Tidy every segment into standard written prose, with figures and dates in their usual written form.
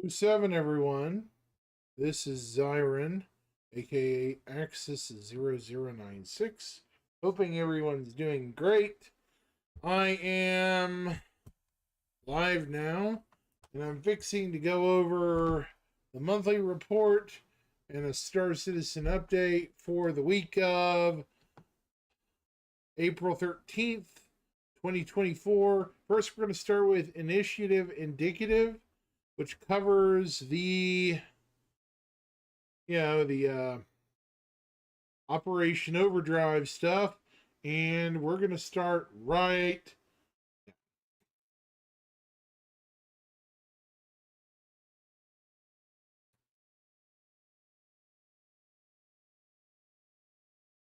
07 everyone. This is Zyron, aka Axis0096. Hoping everyone's doing great. I am live now, and I'm fixing to go over the monthly report and a Star Citizen update for the week of April 13th, 2024. First, we're going to start with Initiative Indicative, which covers the Operation Overdrive stuff, and we're going to start right now.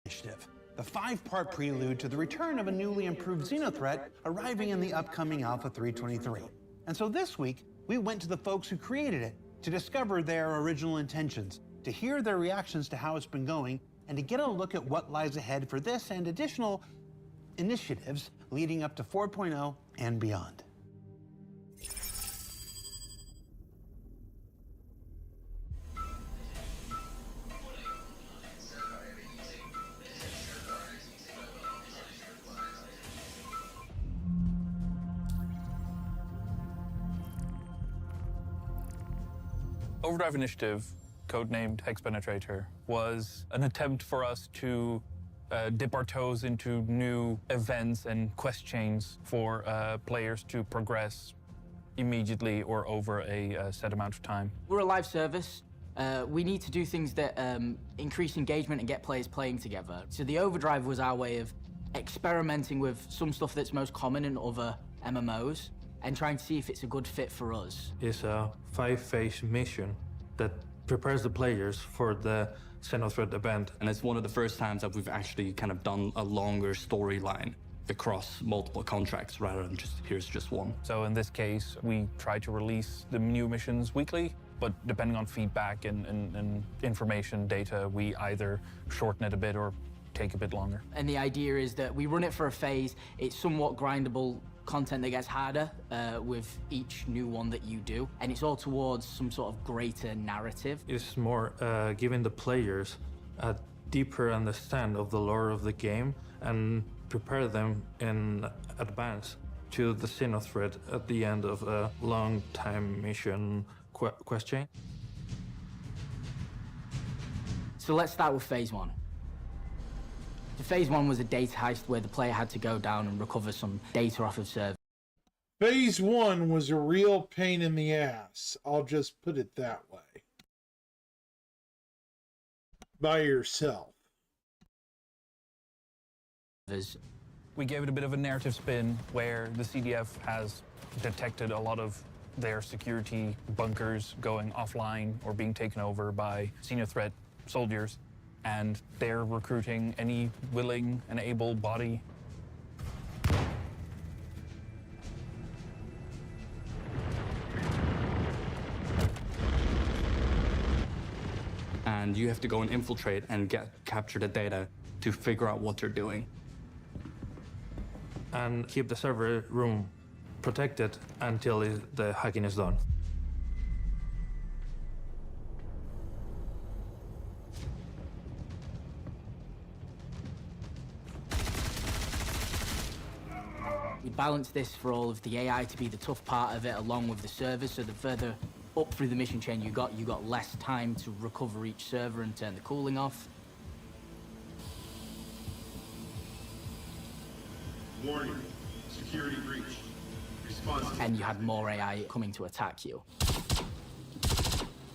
Initiative, the 5-part prelude to the return of a newly improved Xenothreat arriving in the upcoming Alpha 323. And so this week, we went to the folks who created it to discover their original intentions, to hear their reactions to how it's been going, and to get a look at what lies ahead for this and additional initiatives leading up to 4.0 and beyond. Overdrive Initiative, codenamed Hex Penetrator, was an attempt for us to dip our toes into new events and quest chains for players to progress immediately or over a set amount of time. We're a live service. We need to do things that increase engagement and get players playing together. So the Overdrive was our way of experimenting with some stuff that's most common in other MMOs and trying to see if it's a good fit for us. It's a 5-phase mission that prepares the players for the Xenothreat event. And it's one of the first times that we've actually kind of done a longer storyline across multiple contracts rather than just, here's just one. So in this case, we try to release the new missions weekly, but depending on feedback and information data, we either shorten it a bit or take a bit longer. And the idea is that we run it for a phase. It's somewhat grindable content that gets harder with each new one that you do, and it's all towards some sort of greater narrative. It's more giving the players a deeper understand of the lore of the game and prepare them in advance to the Xenothreat at the end of a long time mission quest chain. So let's start with phase one. So phase one was a data heist where the player had to go down and recover some data off of server. Phase 1 was a real pain in the ass. I'll just put it that way. By yourself. We gave it a bit of a narrative spin where the CDF has detected a lot of their security bunkers going offline or being taken over by Xenothreat soldiers, and they're recruiting any willing and able body. And you have to go and infiltrate and capture the data to figure out what they're doing. And keep the server room protected until the hacking is done. We balance this for all of the AI to be the tough part of it, along with the servers, so the further up through the mission chain you got less time to recover each server and turn the cooling off. Warning, security breach. Response. And you had more AI coming to attack you.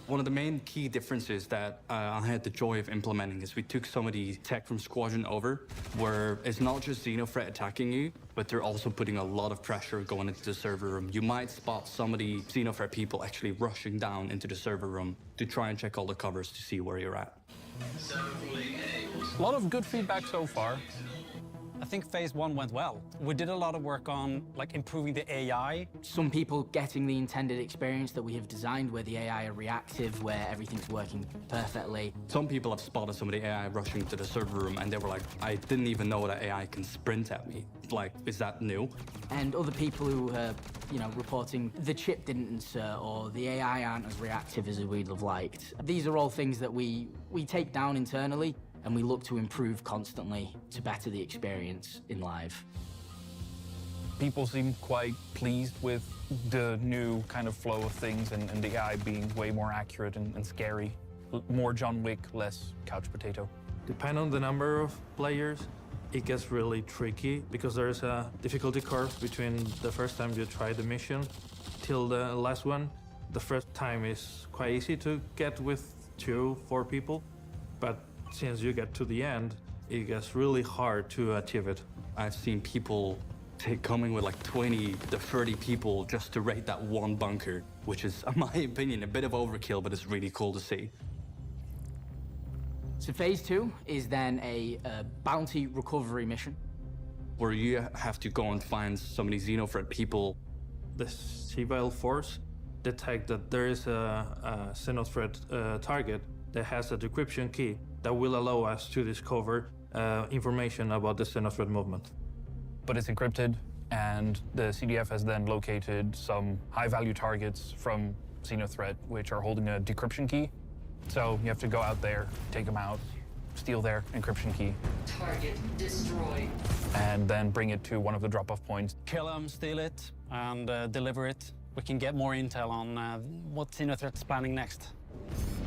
One of the main key differences that I had the joy of implementing is we took some of the tech from Squadron over, where it's not just Xenothreat attacking you, but they're also putting a lot of pressure going into the server room. You might spot some of the Xenothreat people actually rushing down into the server room to try and check all the covers to see where you're at. A lot of good feedback so far. I think phase 1 went well. We did a lot of work on like improving the AI. Some people getting the intended experience that we have designed, where the AI are reactive, where everything's working perfectly. Some people have spotted some of the AI rushing to the server room and they were like, I didn't even know that AI can sprint at me. Like, is that new? And other people who are, reporting the chip didn't insert or the AI aren't as reactive as we'd have liked. These are all things that we take down internally and we look to improve constantly to better the experience in live. People seem quite pleased with the new kind of flow of things and the AI being way more accurate and scary. More John Wick, less couch potato. Depending on the number of players, it gets really tricky because there's a difficulty curve between the first time you try the mission till the last one. The first time is quite easy to get with 2-4 people, but since you get to the end, it gets really hard to achieve it. I've seen people coming with like 20 to 30 people just to raid that one bunker, which is, in my opinion, a bit of overkill, but it's really cool to see. So phase 2 is then a bounty recovery mission. Where you have to go and find some of these Xenothreat people. The civil force detect that there is a Xenothreat target that has a decryption key that will allow us to discover information about the Xenothreat movement. But it's encrypted, and the CDF has then located some high-value targets from Xenothreat, which are holding a decryption key. So you have to go out there, take them out, steal their encryption key. Target destroyed. And then bring it to one of the drop-off points. Kill them, steal it, and deliver it. We can get more intel on what Xenothreat's planning next.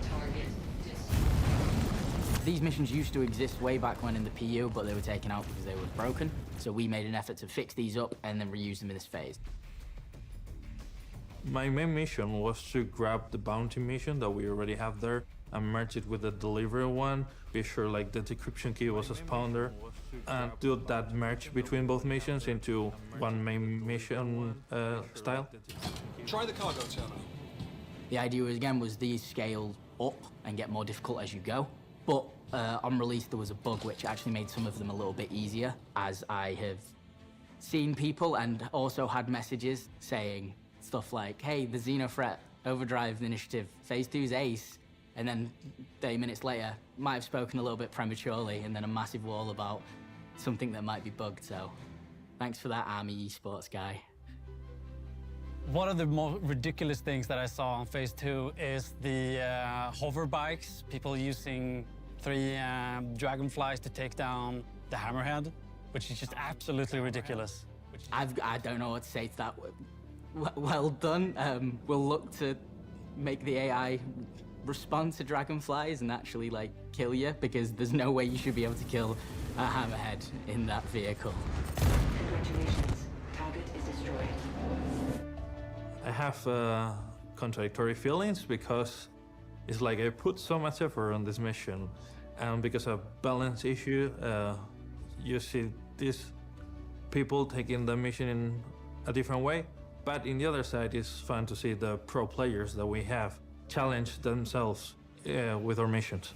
Target destroyed. These missions used to exist way back when in the PU, but they were taken out because they were broken. So we made an effort to fix these up and then reuse them in this phase. My main mission was to grab the bounty mission that we already have there and merge it with the delivery one, be sure like the decryption key was a spawner, and do that merge between both missions into one main mission style. Try the cargo terminal. The idea was these scale up and get more difficult as you go. But on release there was a bug which actually made some of them a little bit easier, as I have seen people and also had messages saying stuff like, hey, the Xenothreat Overdrive Initiative Phase 2's ace, and then 30 minutes later might have spoken a little bit prematurely and then a massive wall about something that might be bugged. So thanks for that, Army Esports guy. One of the more ridiculous things that I saw on phase 2 is the hover bikes, people using 3 dragonflies to take down the Hammerhead, which is just absolutely ridiculous. I don't know what to say to that. Well done. We'll look to make the AI respond to dragonflies and actually like kill you, because there's no way you should be able to kill a Hammerhead in that vehicle. Congratulations. Target is destroyed. I have contradictory feelings because it's like I put so much effort on this mission, and because of balance issue, you see these people taking the mission in a different way. But in the other side, it's fun to see the pro players that we have challenge themselves with our missions.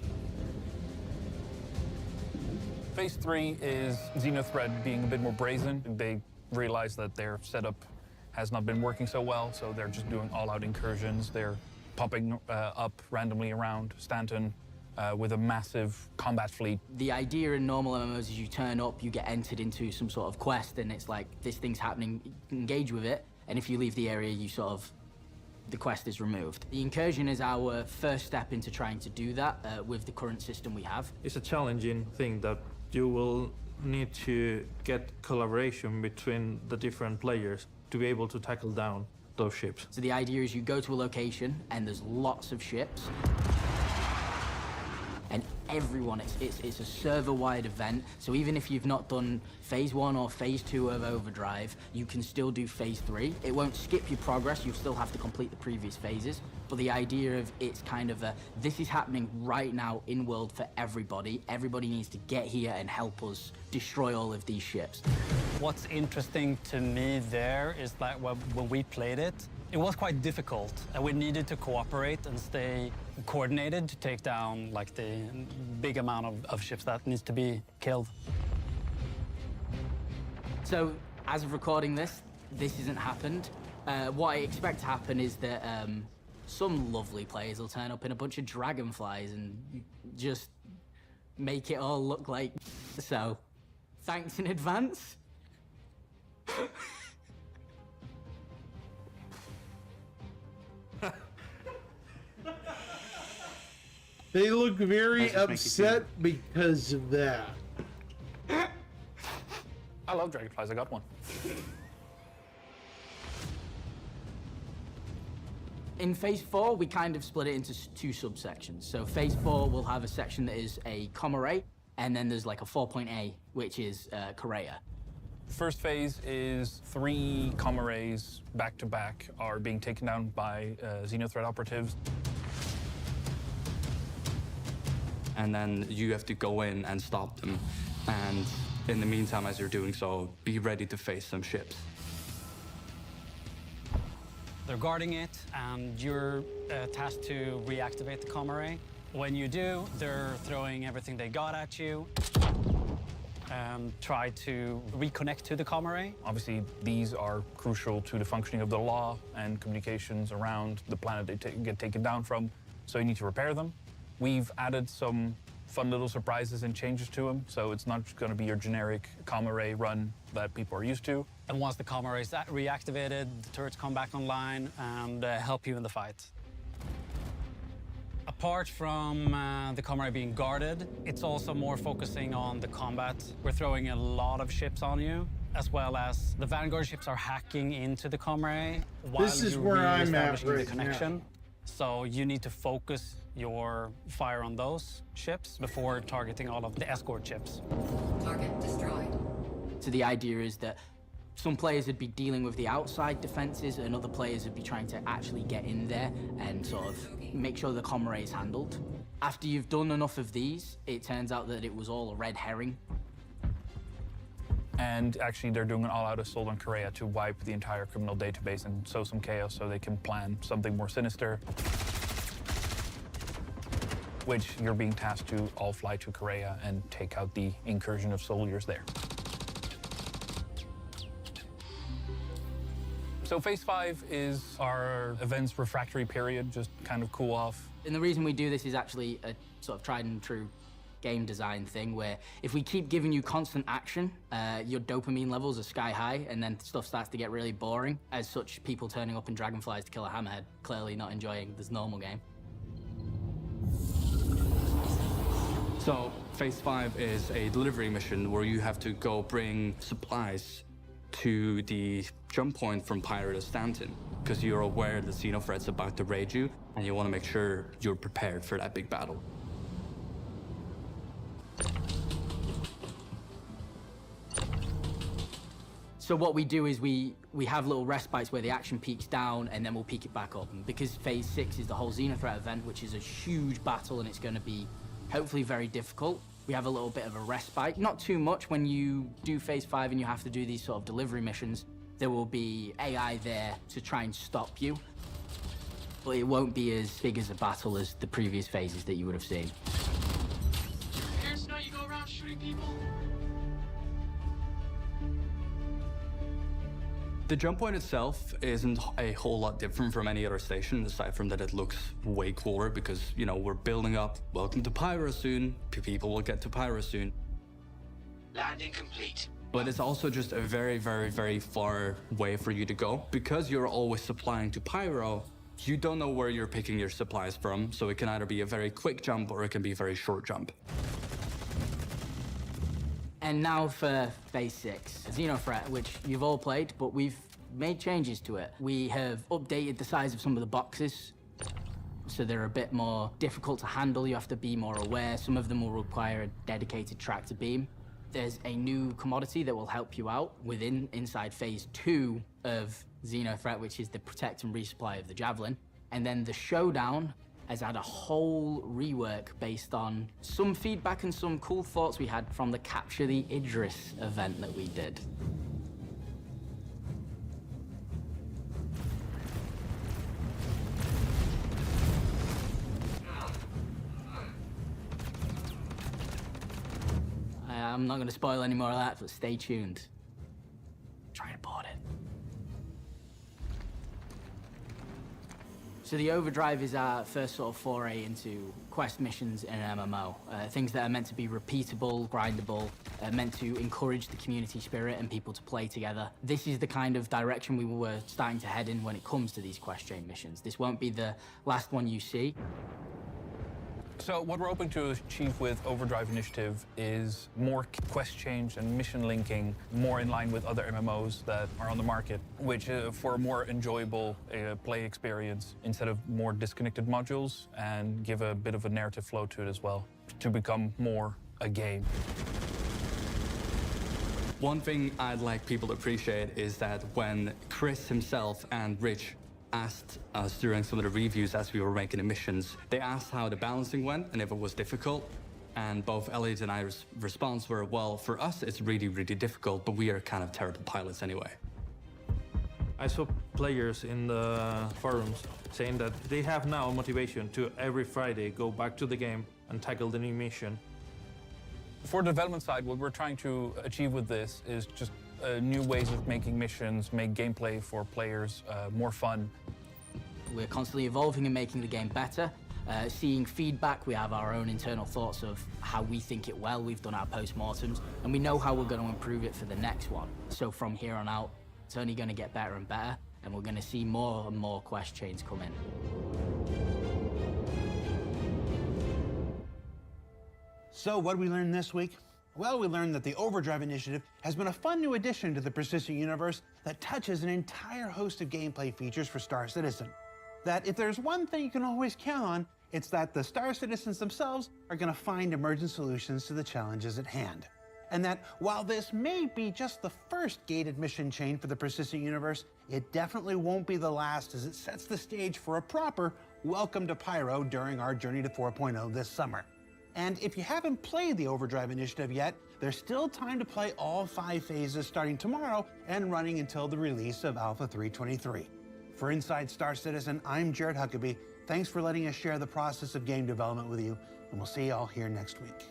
Phase 3 is Xenothreat being a bit more brazen. They realize that their setup has not been working so well, so they're just doing all-out incursions. They're popping up randomly around Stanton with a massive combat fleet. The idea in normal MMOs is you turn up, you get entered into some sort of quest, and it's like, this thing's happening, engage with it, and if you leave the area, the quest is removed. The incursion is our first step into trying to do that with the current system we have. It's a challenging thing that you will need to get collaboration between the different players to be able to tackle down those ships. So the idea is you go to a location and there's lots of ships. And everyone, it's a server-wide event. So even if you've not done phase 1 or phase 2 of Overdrive, you can still do phase 3. It won't skip your progress, you still have to complete the previous phases. But the idea of it's kind of this is happening right now in world for everybody. Everybody needs to get here and help us destroy all of these ships. What's interesting to me there is that when we played it, it was quite difficult, and we needed to cooperate and stay coordinated to take down like the big amount of ships that needs to be killed. So, as of recording this, this hasn't happened. What I expect to happen is that some lovely players will turn up in a bunch of dragonflies and just make it all look like. So, thanks in advance. They look very How's this make you upset because of that. I love dragonflies. I got one. In Phase 4, we kind of split it into two subsections. So Phase 4 will have a section that is a comm array, and then there's like a 4.A, which is Korea. First phase is 3 comm arrays back to back are being taken down by Xenothreat operatives. And then you have to go in and stop them. And in the meantime, as you're doing so, be ready to face some ships. They're guarding it, and you're tasked to reactivate the comm array. When you do, they're throwing everything they got at you and try to reconnect to the comm array. Obviously, these are crucial to the functioning of the law and communications around the planet they get taken down from, so you need to repair them. We've added some fun little surprises and changes to them, so it's not just going to be your generic comm array run that people are used to. And once the comm array is reactivated, the turrets come back online and help you in the fight. Apart from the comm array being guarded, it's also more focusing on the combat. We're throwing a lot of ships on you, as well as the Vanguard ships are hacking into the comm array while This is you're where I'm at reestablishing the right connection. now. So you need to focus your fire on those ships before targeting all of the escort ships. Target destroyed. So the idea is that some players would be dealing with the outside defenses, and other players would be trying to actually get in there and sort of make sure the comm array is handled. After you've done enough of these, it turns out that it was all a red herring. And actually, they're doing an all-out assault on Korea to wipe the entire criminal database and sow some chaos so they can plan something more sinister, which you're being tasked to all fly to Korea and take out the incursion of soldiers there. So Phase 5 is our events refractory period, just kind of cool off. And the reason we do this is actually a sort of tried and true game design thing, where if we keep giving you constant action, your dopamine levels are sky high, and then stuff starts to get really boring. As such, people turning up in dragonflies to kill a hammerhead, clearly not enjoying this normal game. So Phase 5 is a delivery mission where you have to go bring supplies to the jump point from Pyro Stanton, because you're aware that Xenothreat's about to raid you, and you want to make sure you're prepared for that big battle. So what we do is we have little respites where the action peaks down, and then we'll peak it back up. And because Phase 6 is the whole Xenothreat event, which is a huge battle, and it's going to be hopefully very difficult, we have a little bit of a respite. Not too much. When you do Phase 5 and you have to do these sort of delivery missions, there will be AI there to try and stop you. But it won't be as big as a battle as the previous phases that you would have seen. Here's how you go around shooting people. The jump point itself isn't a whole lot different from any other station, aside from that it looks way cooler because, you know, we're building up. Welcome to Pyro soon. People will get to Pyro soon. Landing complete. But it's also just a very, very, very far way for you to go. Because you're always supplying to Pyro, you don't know where you're picking your supplies from, so it can either be a very quick jump or it can be a very short jump. And now for Phase 6, Xenothreat, which you've all played, but we've made changes to it. We have updated the size of some of the boxes, so they're a bit more difficult to handle. You have to be more aware. Some of them will require a dedicated tractor beam. There's a new commodity that will help you out inside Phase 2 of Xenothreat, which is the protect and resupply of the Javelin. And then the Showdown has had a whole rework based on some feedback and some cool thoughts we had from the Capture the Idris event that we did. I'm not going to spoil any more of that, but stay tuned. So the Overdrive is our first sort of foray into quest missions in an MMO. Things that are meant to be repeatable, grindable, meant to encourage the community spirit and people to play together. This is the kind of direction we were starting to head in when it comes to these quest chain missions. This won't be the last one you see. So what we're hoping to achieve with Overdrive Initiative is more quest change and mission linking, more in line with other MMOs that are on the market, which for a more enjoyable play experience instead of more disconnected modules, and give a bit of a narrative flow to it as well, to become more a game. One thing I'd like people to appreciate is that when Chris himself and Rich asked us during some of the reviews as we were making the missions, they asked how the balancing went and if it was difficult. And both Elliot and I's response were, well, for us, it's really, really difficult, but we are kind of terrible pilots anyway. I saw players in the forums saying that they have now motivation to every Friday go back to the game and tackle the new mission. For the development side, what we're trying to achieve with this is just new ways of making missions, make gameplay for players more fun. We're constantly evolving and making the game better. Seeing feedback, we have our own internal thoughts of how we think it well. We've done our post-mortems, and we know how we're going to improve it for the next one. So from here on out, it's only going to get better and better, and we're going to see more and more quest chains come in. So what did we learn this week? Well, we learned that the Overdrive Initiative has been a fun new addition to the Persistent universe that touches an entire host of gameplay features for Star Citizen. That if there's one thing you can always count on, it's that the Star Citizens themselves are going to find emergent solutions to the challenges at hand. And that while this may be just the first gated mission chain for the Persistent universe, it definitely won't be the last, as it sets the stage for a proper welcome to Pyro during our journey to 4.0 this summer. And if you haven't played the Overdrive Initiative yet, there's still time to play all 5 phases starting tomorrow and running until the release of Alpha 3.23. For Inside Star Citizen, I'm Jared Huckabee. Thanks for letting us share the process of game development with you, and we'll see you all here next week.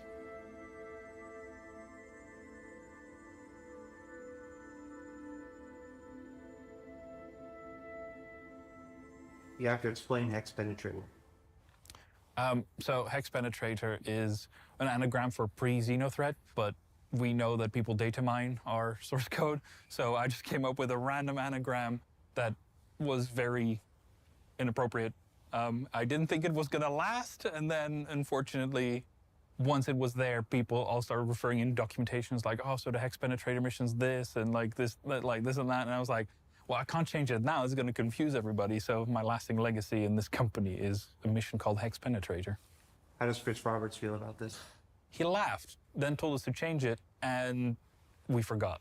You have to explain Hex Penetrator. So Hex Penetrator is an anagram for pre-Xenothreat, but we know that people data mine our source code, so I just came up with a random anagram that was very inappropriate. I didn't think it was gonna last, and then unfortunately, once it was there, people all started referring in documentations like, oh, so the Hex Penetrator mission's this, and like this and that, and I was like, well, I can't change it now. It's going to confuse everybody. So my lasting legacy in this company is a mission called Hex Penetrator. How does Chris Roberts feel about this? He laughed, then told us to change it, and we forgot.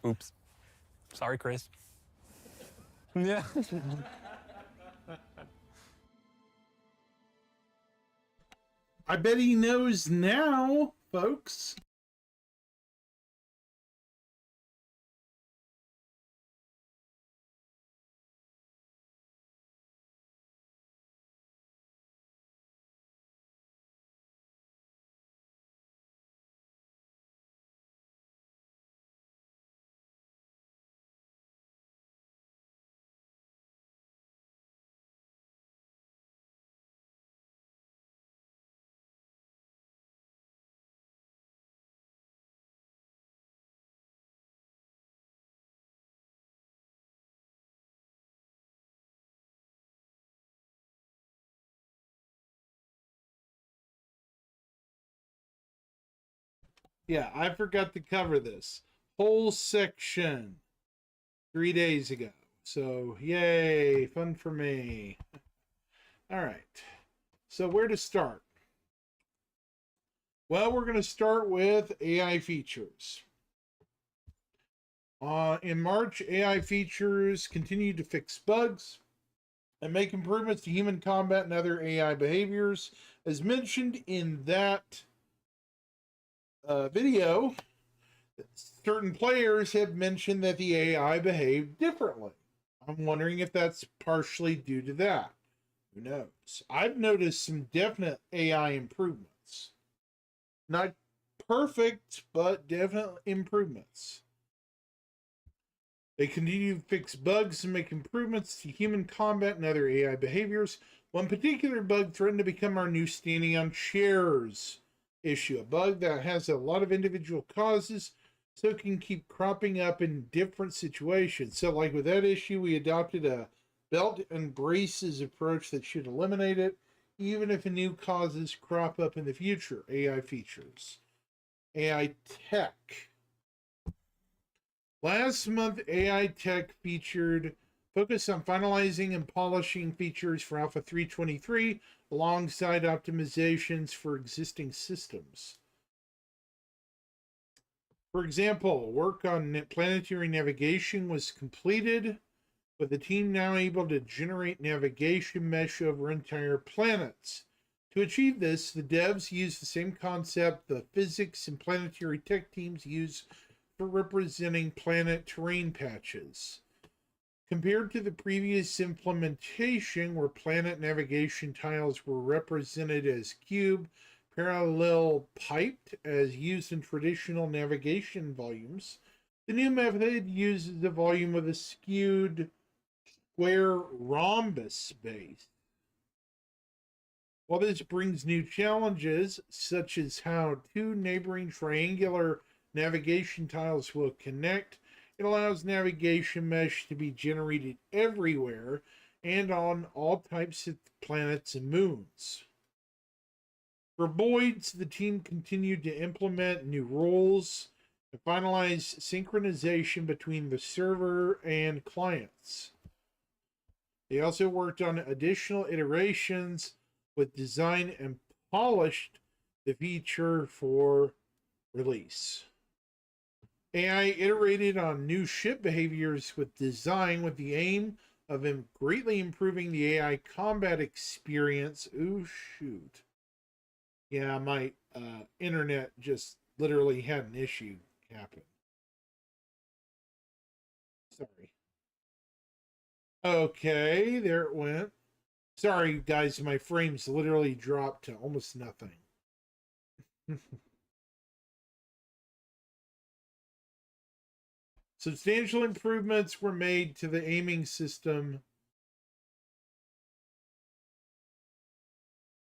Oops. Sorry, Chris. Yeah. I bet he knows now, folks. Yeah, I forgot to cover this whole section 3 days ago. So, yay, fun for me. All right. So, where to start? Well, we're going to start with AI features. In March, AI features continued to fix bugs and make improvements to human combat and other AI behaviors. As mentioned in that video, certain players have mentioned that the AI behaved differently. I'm wondering if that's partially due to that. Who knows? I've noticed some definite AI improvements. Not perfect, but definite improvements. They continue to fix bugs and make improvements to human combat and other AI behaviors. One particular bug threatened to become our new standing on chairs issue, a bug that has a lot of individual causes, so it can keep cropping up in different situations. So like with that issue, we adopted a belt and braces approach that should eliminate it, even if a new causes crop up in the future. AI features. AI tech. Last month, AI tech featured focus on finalizing and polishing features for Alpha 3.23 alongside optimizations for existing systems. For example, work on planetary navigation was completed, with the team now able to generate navigation mesh over entire planets. To achieve this, the devs use the same concept the physics and planetary tech teams use for representing planet terrain patches. Compared to the previous implementation, where planet navigation tiles were represented as cube, parallel piped as used in traditional navigation volumes, the new method uses the volume of a skewed square rhombus base. While this brings new challenges, such as how two neighboring triangular navigation tiles will connect, it allows navigation mesh to be generated everywhere and on all types of planets and moons. For Boyd's, the team continued to implement new rules and finalize synchronization between the server and clients. They also worked on additional iterations with design and polished the feature for release. AI iterated on new ship behaviors with design with the aim of greatly improving the AI combat experience. Ooh, shoot. Yeah, my internet just literally had an issue happen. Sorry. Okay, there it went. Sorry, guys, my frames literally dropped to almost nothing. Substantial improvements were made to the aiming system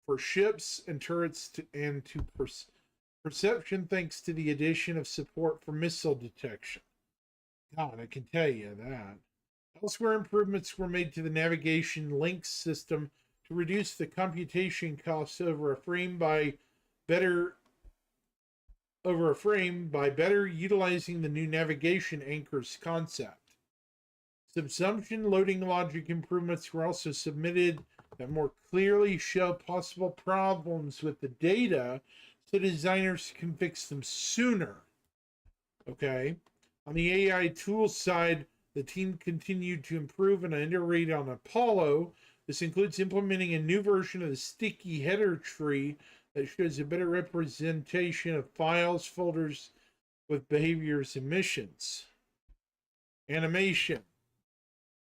for ships and turrets and to perception, thanks to the addition of support for missile detection. God, I can tell you that. Elsewhere, improvements were made to the navigation link system to reduce the computation costs over a frame by better utilizing the new navigation anchors concept. Subsumption loading logic improvements were also submitted that more clearly show possible problems with the data so designers can fix them sooner. Okay. On the AI tools side, the team continued to improve and iterate on Apollo. This includes implementing a new version of the sticky header tree that shows a better representation of files, folders with behaviors and missions. Animation.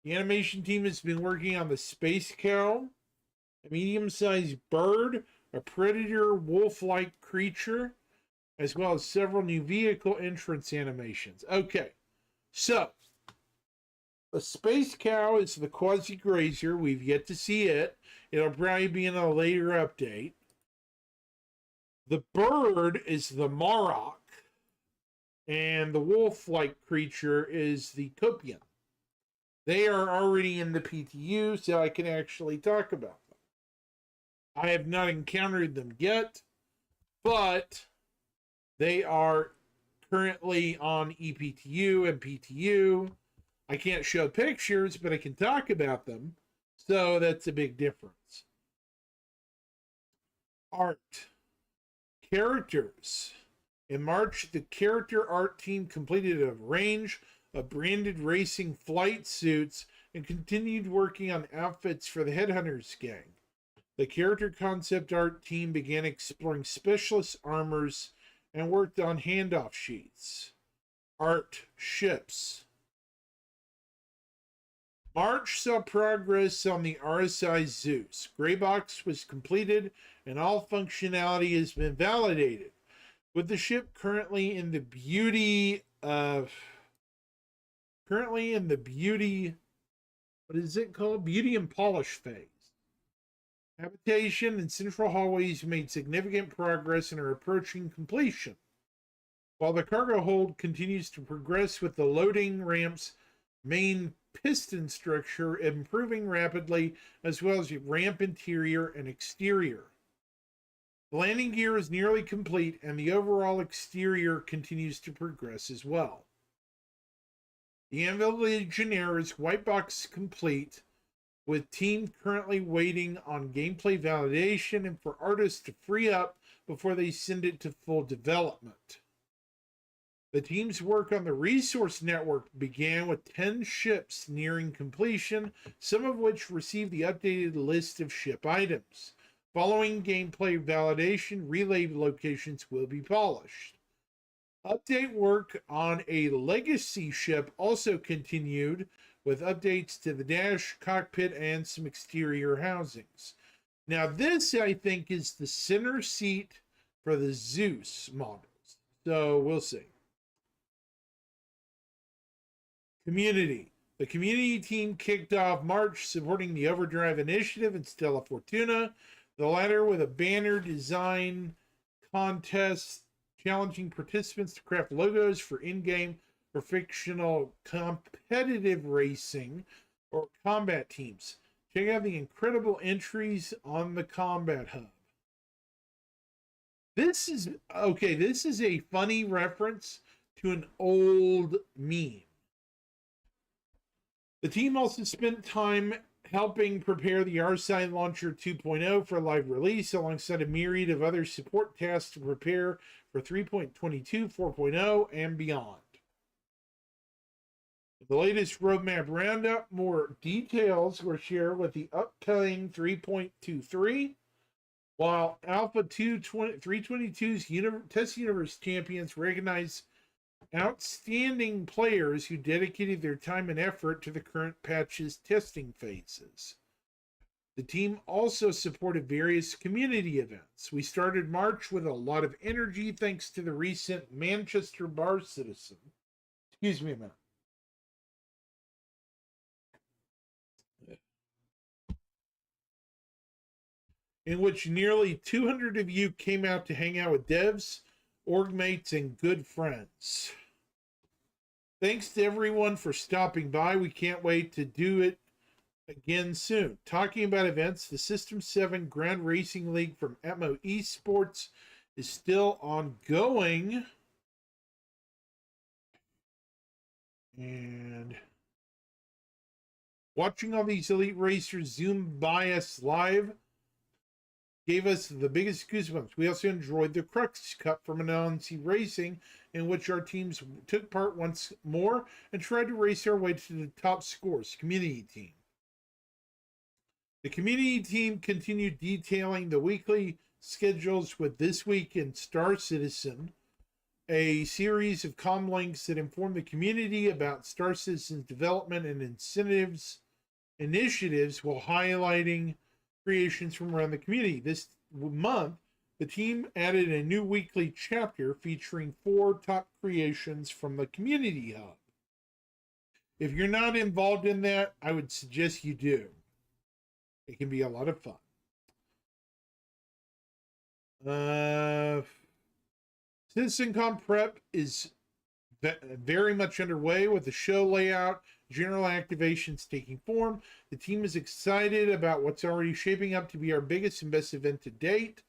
The animation team has been working on the Space Cow, a medium-sized bird, a predator wolf-like creature, as well as several new vehicle entrance animations. Okay, so the Space Cow is the Quasi-Grazer. We've yet to see it. It'll probably be in a later update. The bird is the Marok, and the wolf-like creature is the Copian. They are already in the PTU, so I can actually talk about them. I have not encountered them yet, but they are currently on ePTU and PTU. I can't show pictures, but I can talk about them, so that's a big difference. Art. Characters. In March, the character art team completed a range of branded racing flight suits and continued working on outfits for the Headhunters gang. The character concept art team began exploring specialist armors and worked on handoff sheets. Art ships. March saw progress on the RSI Zeus. Greybox was completed and all functionality has been validated. With the ship currently in the beauty of currently in the beauty, what is it called? Beauty and polish phase. Habitation and central hallways made significant progress and are approaching completion, while the cargo hold continues to progress with the loading ramp's main piston structure improving rapidly, as well as ramp interior and exterior. The landing gear is nearly complete, and the overall exterior continues to progress as well. The Anvil Legionnaire is white box complete, with team currently waiting on gameplay validation and for artists to free up before they send it to full development. The team's work on the resource network began with 10 ships nearing completion, some of which received the updated list of ship items. Following gameplay validation, relay locations will be polished. Update work on a legacy ship also continued, with updates to the dash, cockpit, and some exterior housings. Now, this, I think, is the center seat for the Zeus models. So, we'll see. Community. The community team kicked off March supporting the Overdrive Initiative and Stella Fortuna, the latter with a banner design contest challenging participants to craft logos for in-game or fictional competitive racing or combat teams. Check out the incredible entries on the Combat Hub. This is a funny reference to an old meme. The team also spent time helping prepare the RSI Launcher 2.0 for live release, alongside a myriad of other support tasks to prepare for 3.22, 4.0, and beyond. The latest roadmap roundup, more details were shared with the upcoming 3.23, while Alpha 322's Test Universe champions recognize outstanding players who dedicated their time and effort to the current patch's testing phases. The team also supported various community events. We started March with a lot of energy thanks to the recent Manchester Bar Citizen. Excuse me a minute. In which nearly 200 of you came out to hang out with devs, org mates, and good friends. Thanks to everyone for stopping by. We can't wait to do it again soon. Talking about events, the System 7 Grand Racing League from Atmo Esports is still ongoing. And watching all these elite racers zoom by us live gave us the biggest goosebumps. We also enjoyed the Crux Cup from LNC Racing, in which our teams took part once more and tried to race our way to the top scores. Community team. The community team continued detailing the weekly schedules with This Week in Star Citizen, a series of comm links that inform the community about Star Citizen's development and initiatives while highlighting creations from around the community. This month, the team added a new weekly chapter featuring 4 top creations from the Community Hub. If you're not involved in that, I would suggest you do. It can be a lot of fun. CitizenCon prep is very much underway, with the show layout, general activations taking form. The team is excited about what's already shaping up to be our biggest and best event to date.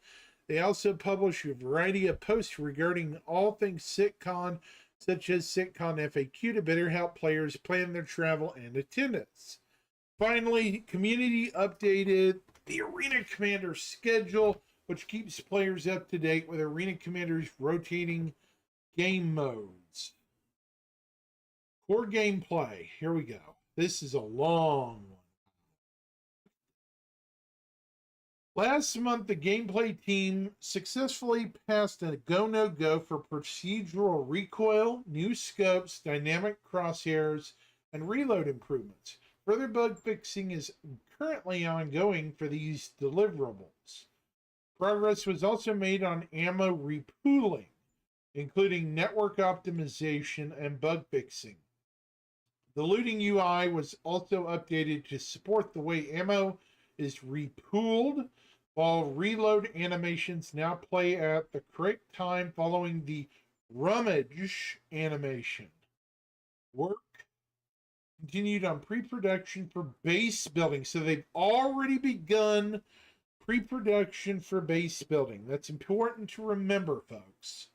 They also publish a variety of posts regarding all things CitCon, such as CitCon FAQ, to better help players plan their travel and attendance. Finally, community updated the Arena Commander schedule, which keeps players up to date with Arena Commander's rotating game modes. Core gameplay. Here we go. This is a long one. Last month, the gameplay team successfully passed a go-no-go for procedural recoil, new scopes, dynamic crosshairs, and reload improvements. Further bug fixing is currently ongoing for these deliverables. Progress was also made on ammo repooling, including network optimization and bug fixing. The looting UI was also updated to support the way ammo is repooled, while reload animations now play at the correct time following the rummage animation. Work continued on pre-production for base building. So they've already begun pre-production for base building. That's important to remember, folks.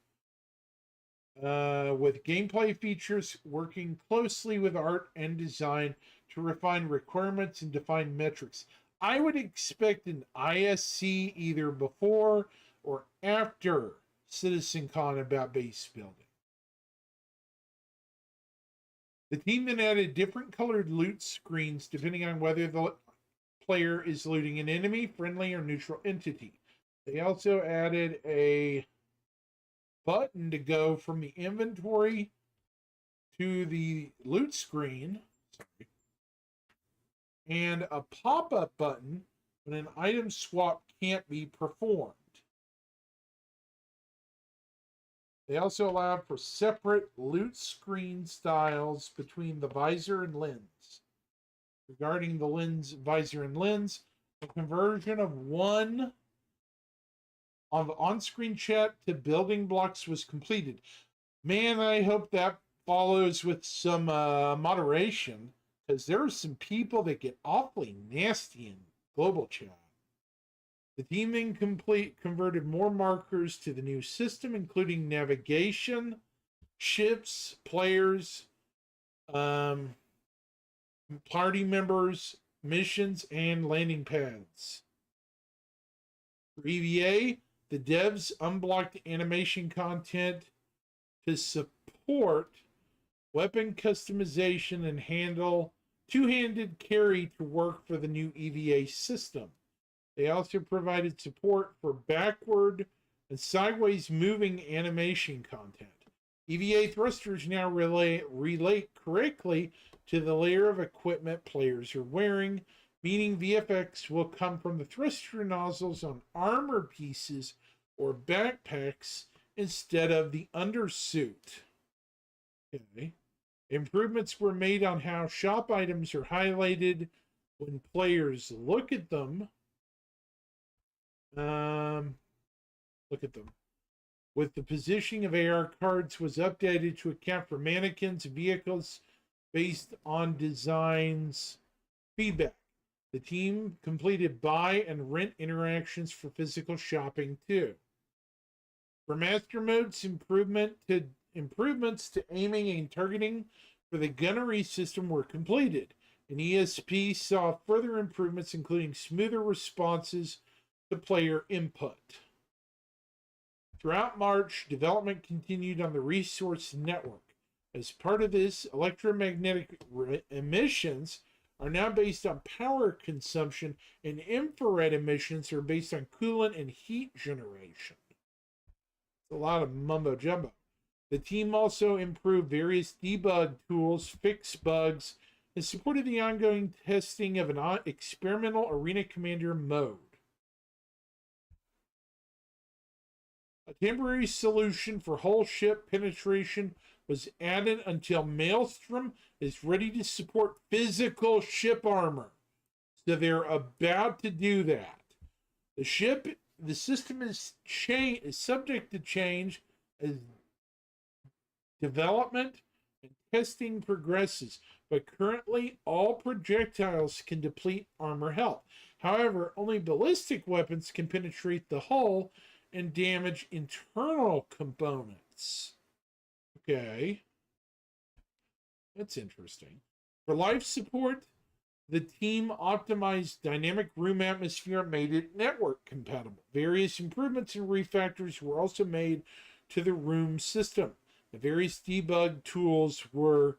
With gameplay features working closely with art and design to refine requirements and define metrics. I would expect an ISC either before or after CitizenCon about base building. The team then added different colored loot screens depending on whether the player is looting an enemy, friendly, or neutral entity. They also added a button to go from the inventory to the loot screen. Sorry. And a pop-up button when an item swap can't be performed. They also allowed for separate loot screen styles between the visor and lens. Regarding the lens, visor, and lens, the conversion of one of on-screen chat to building blocks was completed. Man, I hope that follows with some moderation, because there are some people that get awfully nasty in global chat. The team then converted more markers to the new system, including navigation, ships, players, party members, missions, and landing pads. For EVA, the devs unblocked animation content to support weapon customization and handle two-handed carry to work for the new EVA system. They also provided support for backward and sideways moving animation content. EVA thrusters now relate correctly to the layer of equipment players are wearing, meaning VFX will come from the thruster nozzles on armor pieces or backpacks instead of the undersuit. Okay. Improvements were made on how shop items are highlighted when players look at them. With the positioning of AR cards was updated to account for mannequins and vehicles based on design's feedback. The team completed buy and rent interactions for physical shopping too. For master modes, improvements to aiming and targeting for the gunnery system were completed. And ESP saw further improvements, including smoother responses to player input. Throughout March, development continued on the resource network. As part of this, electromagnetic emissions are now based on power consumption, and infrared emissions are based on coolant and heat generation. It's a lot of mumbo jumbo. The team also improved various debug tools, fixed bugs, and supported the ongoing testing of an experimental Arena Commander mode. A temporary solution for whole ship penetration was added until Maelstrom is ready to support physical ship armor. So they're about to do that. The system is subject to change as development and testing progresses, but currently all projectiles can deplete armor health. However, only ballistic weapons can penetrate the hull and damage internal components. Okay. That's interesting. For life support, the team optimized dynamic room atmosphere and made it network compatible. Various improvements and refactors were also made to the room system. The various debug tools were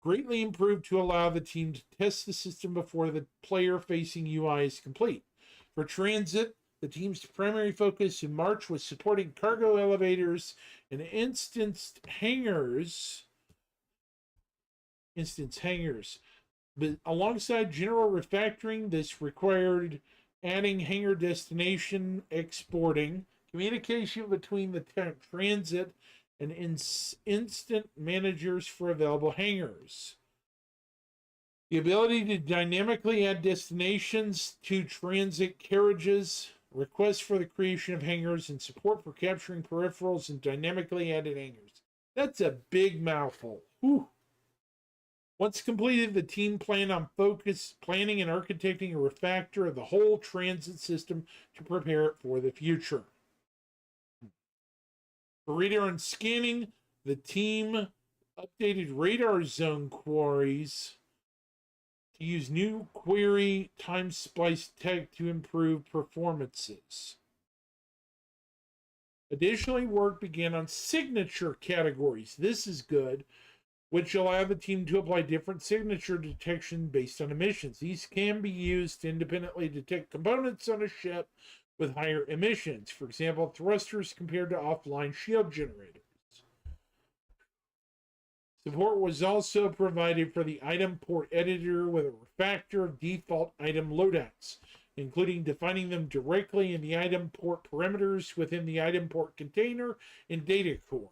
greatly improved to allow the team to test the system before the player-facing UI is complete. For transit, the team's primary focus in March was supporting cargo elevators and instance hangars. But alongside general refactoring, this required adding hangar destination exporting, communication between the transit and instant managers for available hangars. The ability to dynamically add destinations to transit carriages, requests for the creation of hangars, and support for capturing peripherals and dynamically added hangars. That's a big mouthful. Whew. Once completed, the team planned on planning and architecting a refactor of the whole transit system to prepare it for the future. For radar and scanning, the team updated radar zone queries to use new query time splice tech to improve performances. Additionally, work began on signature categories. This is good, which allow the team to apply different signature detection based on emissions. These can be used to independently detect components on a ship with higher emissions. For example, thrusters compared to offline shield generators. Support was also provided for the item port editor with a refactor of default item loadouts, including defining them directly in the item port parameters within the item port container in data core.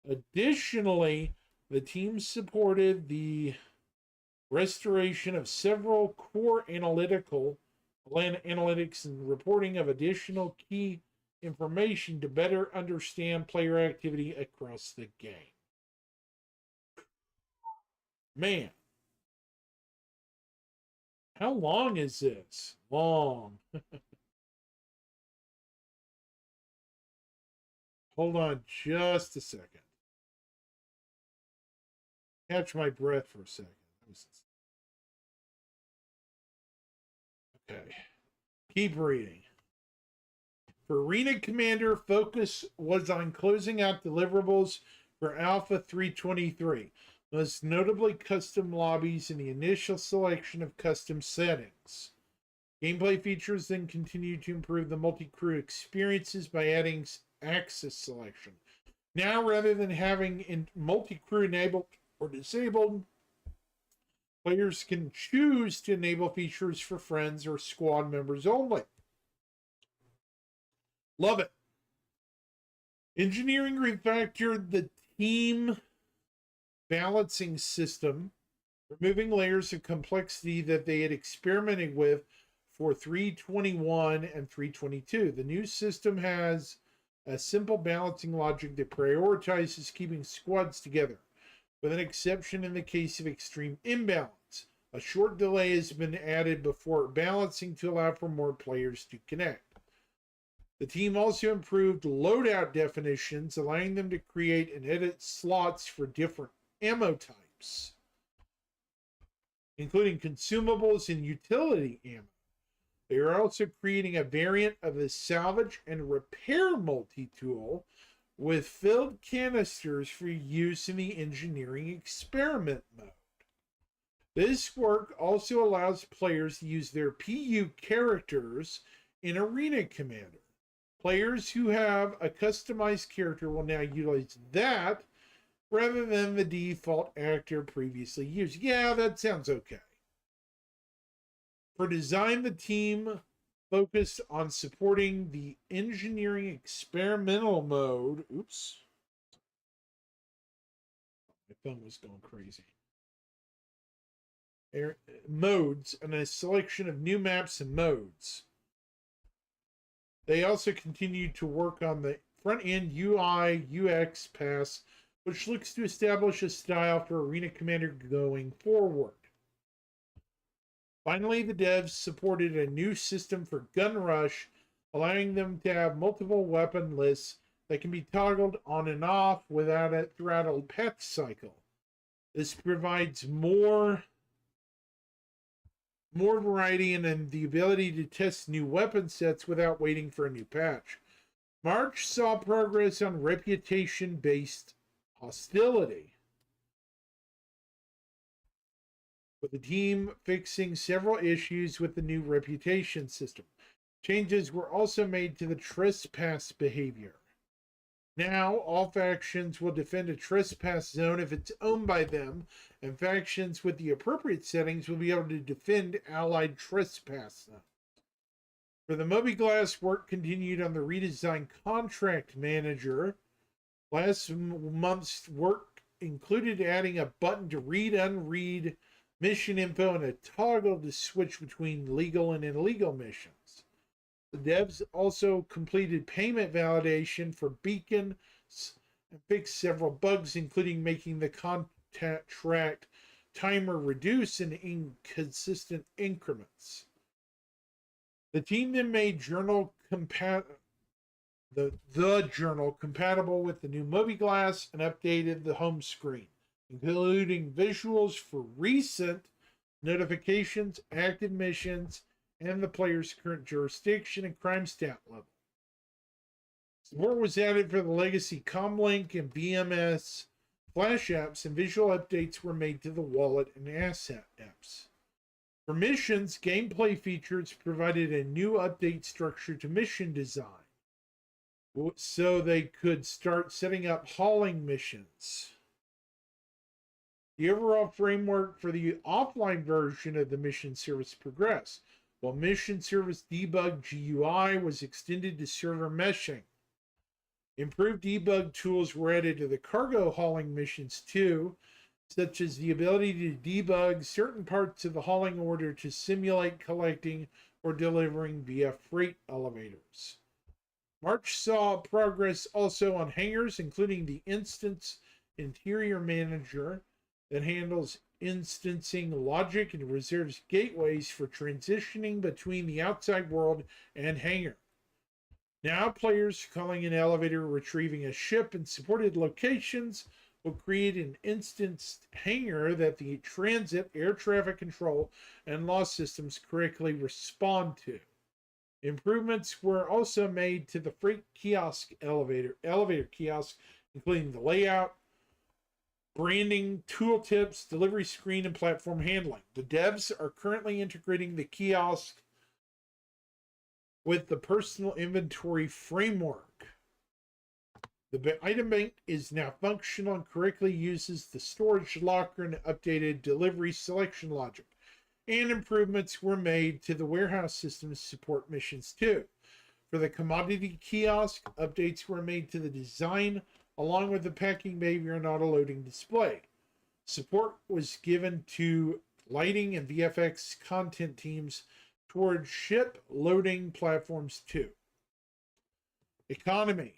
Additionally, the team supported the restoration of several core analytics and reporting of additional key information to better understand player activity across the game. Man, how long is this? Long. Hold on just a second. Catch my breath for a second. Okay. Keep reading. For Arena Commander, focus was on closing out deliverables for Alpha 323. Most notably custom lobbies and the initial selection of custom settings. Gameplay features then continue to improve the multi-crew experiences by adding access selection. Now, rather than having multi-crew enabled or disabled, players can choose to enable features for friends or squad members only. Love it. Engineering refactored the team balancing system, removing layers of complexity that they had experimented with for 321 and 322. The new system has a simple balancing logic that prioritizes keeping squads together, with an exception in the case of extreme imbalance. A short delay has been added before balancing to allow for more players to connect. The team also improved loadout definitions, allowing them to create and edit slots for different ammo types, including consumables and utility ammo. They are also creating a variant of the salvage and repair multi-tool with filled canisters for use in the engineering experiment mode. This work also allows players to use their PU characters in Arena Commander. Players who have a customized character will now utilize that rather than the default actor previously used. Yeah, that sounds okay. For design, the team focused on supporting the engineering experimental mode. Oops. My phone was going crazy. Modes and a selection of new maps and modes. They also continued to work on the front-end UI UX pass, which looks to establish a style for Arena Commander going forward. Finally, the devs supported a new system for Gun Rush, allowing them to have multiple weapon lists that can be toggled on and off throughout a patch cycle. This provides more variety and the ability to test new weapon sets without waiting for a new patch. March saw progress on reputation-based hostility, with the team fixing several issues with the new reputation system. Changes were also made to the trespass behavior. Now, all factions will defend a trespass zone if it's owned by them, and factions with the appropriate settings will be able to defend allied trespass zones. For the Mobiglass, work continued on the redesigned contract manager. Last month's work included adding a button to read-unread mission info, and a toggle to switch between legal and illegal missions. The devs also completed payment validation for beacons and fixed several bugs, including making the contract timer reduce in inconsistent increments. The team then made journal the journal compatible with the new mobiGlas and updated the home screen, including visuals for recent notifications, active missions, and the player's current jurisdiction and crime stat level. Support was added for the legacy Comlink and BMS Flash apps, and visual updates were made to the wallet and asset apps. For missions, gameplay features provided a new update structure to mission design, so they could start setting up hauling missions. The overall framework for the offline version of the mission service progressed, while mission service debug GUI was extended to server meshing. Improved debug tools were added to the cargo hauling missions too, such as the ability to debug certain parts of the hauling order to simulate collecting or delivering via freight elevators. March saw progress also on hangars, including the instance interior manager that handles instancing logic and reserves gateways for transitioning between the outside world and hangar. Now players calling an elevator, retrieving a ship, in supported locations will create an instanced hangar that the transit, air traffic control, and law systems correctly respond to. Improvements were also made to the freight kiosk elevator kiosk, including the layout, branding, tooltips, delivery screen, and platform handling. The devs are currently integrating the kiosk with the personal inventory framework. The item bank is now functional and correctly uses the storage locker and updated delivery selection logic. And improvements were made to the warehouse system to support missions too. For the commodity kiosk, updates were made to the design along with the packing behavior and auto-loading display. Support was given to lighting and VFX content teams towards ship loading platforms too. Economy.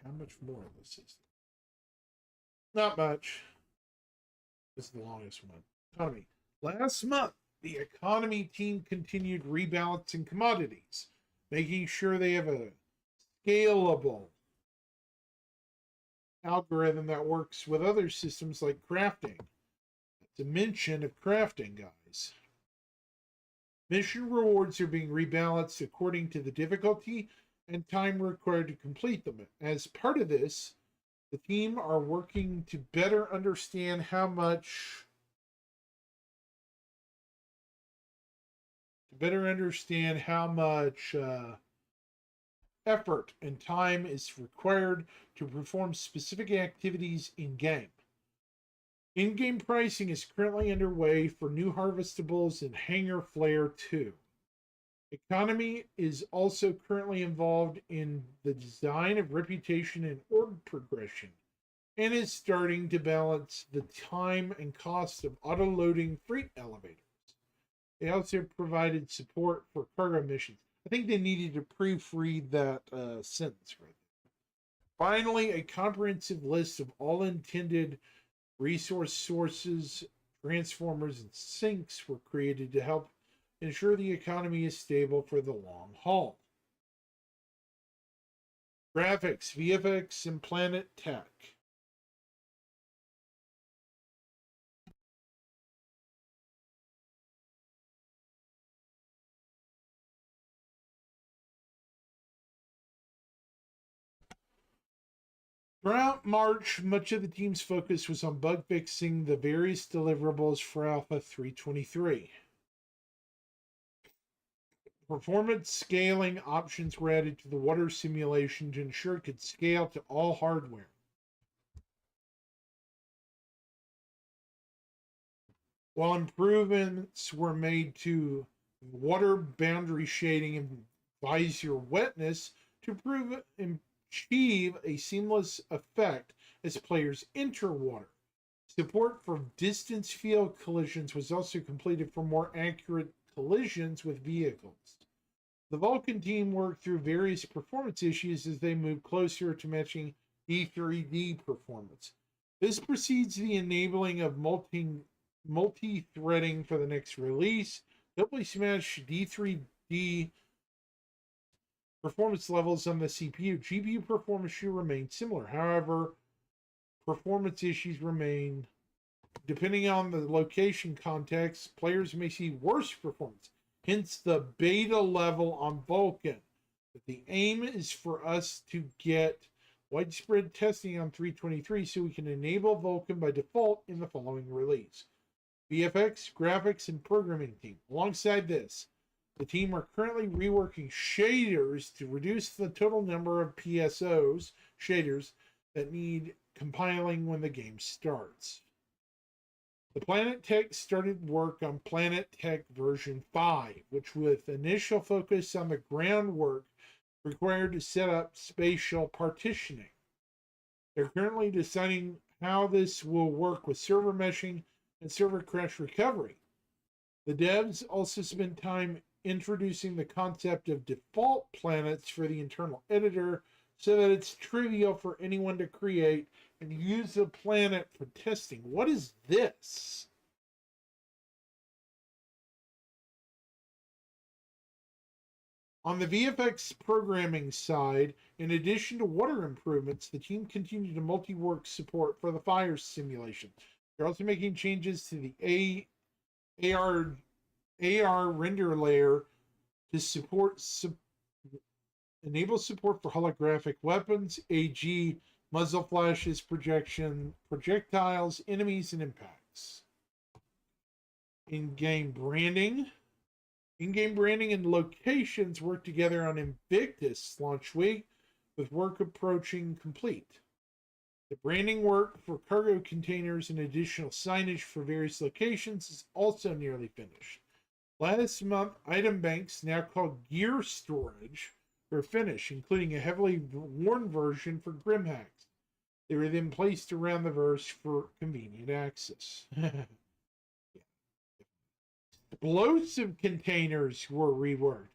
How much more of this is there? Not much. This is the longest one. Economy. Last month, the economy team continued rebalancing commodities, making sure they have a scalable algorithm that works with other systems like crafting. Dimension of crafting, guys. Mission rewards are being rebalanced according to the difficulty and time required to complete them. As part of this, the team are working to better understand how much effort and time is required to perform specific activities in-game. In-game pricing is currently underway for new harvestables and Hangar Flare 2. Economy is also currently involved in the design of reputation and org progression, and is starting to balance the time and cost of auto-loading freight elevators. They also provided support for cargo missions. I think they needed to proofread that sentence right there. Finally, a comprehensive list of all intended resource sources, transformers, and sinks were created to help ensure the economy is stable for the long haul. Graphics, VFX, and Planet Tech. Throughout March, much of the team's focus was on bug fixing the various deliverables for Alpha 3.23. Performance scaling options were added to the water simulation to ensure it could scale to all hardware. While improvements were made to water boundary shading and visor wetness to achieve a seamless effect as players enter water. Support for distance field collisions was also completed for more accurate collisions with vehicles. The Vulcan team worked through various performance issues as they moved closer to matching D3D performance. This precedes the enabling of multi-threading for the next release. Hopefully smash D3D performance levels on the CPU. GPU performance should remain similar. However, performance issues remain. Depending on the location context, players may see worse performance. Hence the beta level on Vulcan. But the aim is for us to get widespread testing on 323 so we can enable Vulcan by default in the following release. VFX, graphics, and programming team. Alongside this, the team are currently reworking shaders to reduce the total number of PSOs, shaders, that need compiling when the game starts. The Planet Tech started work on Planet Tech version 5, which with initial focus on the groundwork required to set up spatial partitioning. They're currently deciding how this will work with server meshing and server crash recovery. The devs also spent time introducing the concept of default planets for the internal editor so that it's trivial for anyone to create and use a planet for testing. What is this? On the VFX programming side, in addition to water improvements, the team continued to multi-work support for the fire simulation. They're also making changes to the AR render layer to support enable support for holographic weapons, AG, muzzle flashes, projectiles, enemies, and impacts. In-game branding. In-game branding and locations work together on Invictus launch week, with work approaching complete. The branding work for cargo containers and additional signage for various locations is also nearly finished. Last month, item banks, now called gear storage, were finished, including a heavily worn version for Grimhacks. They were then placed around the verse for convenient access. Explosive containers were reworked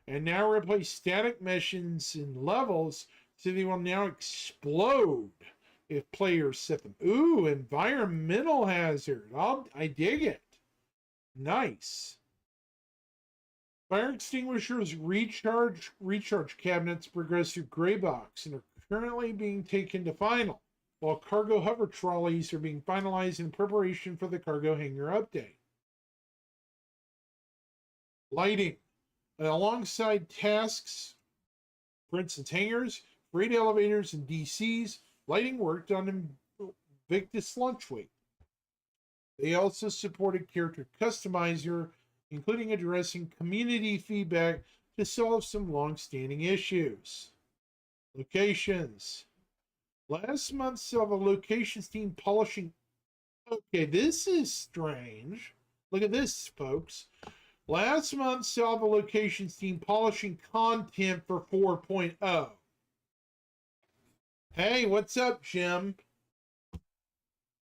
and now replace static meshes and levels so they will now explode if players set them. Ooh, environmental hazard. I dig it. Nice. Fire extinguishers recharge cabinets progress through gray box and are currently being taken to final, while cargo hover trolleys are being finalized in preparation for the cargo hangar update. Lighting. Alongside tasks, for instance, hangars, freight elevators, and DCs, lighting worked on Invictus Launch Week. They also supported character customizer, including addressing community feedback to solve some long-standing issues. Locations. Last month saw the locations team polishing. Okay, this is strange. Look at this, folks. Last month saw the locations team polishing content for 4.0. Hey, what's up, Jim?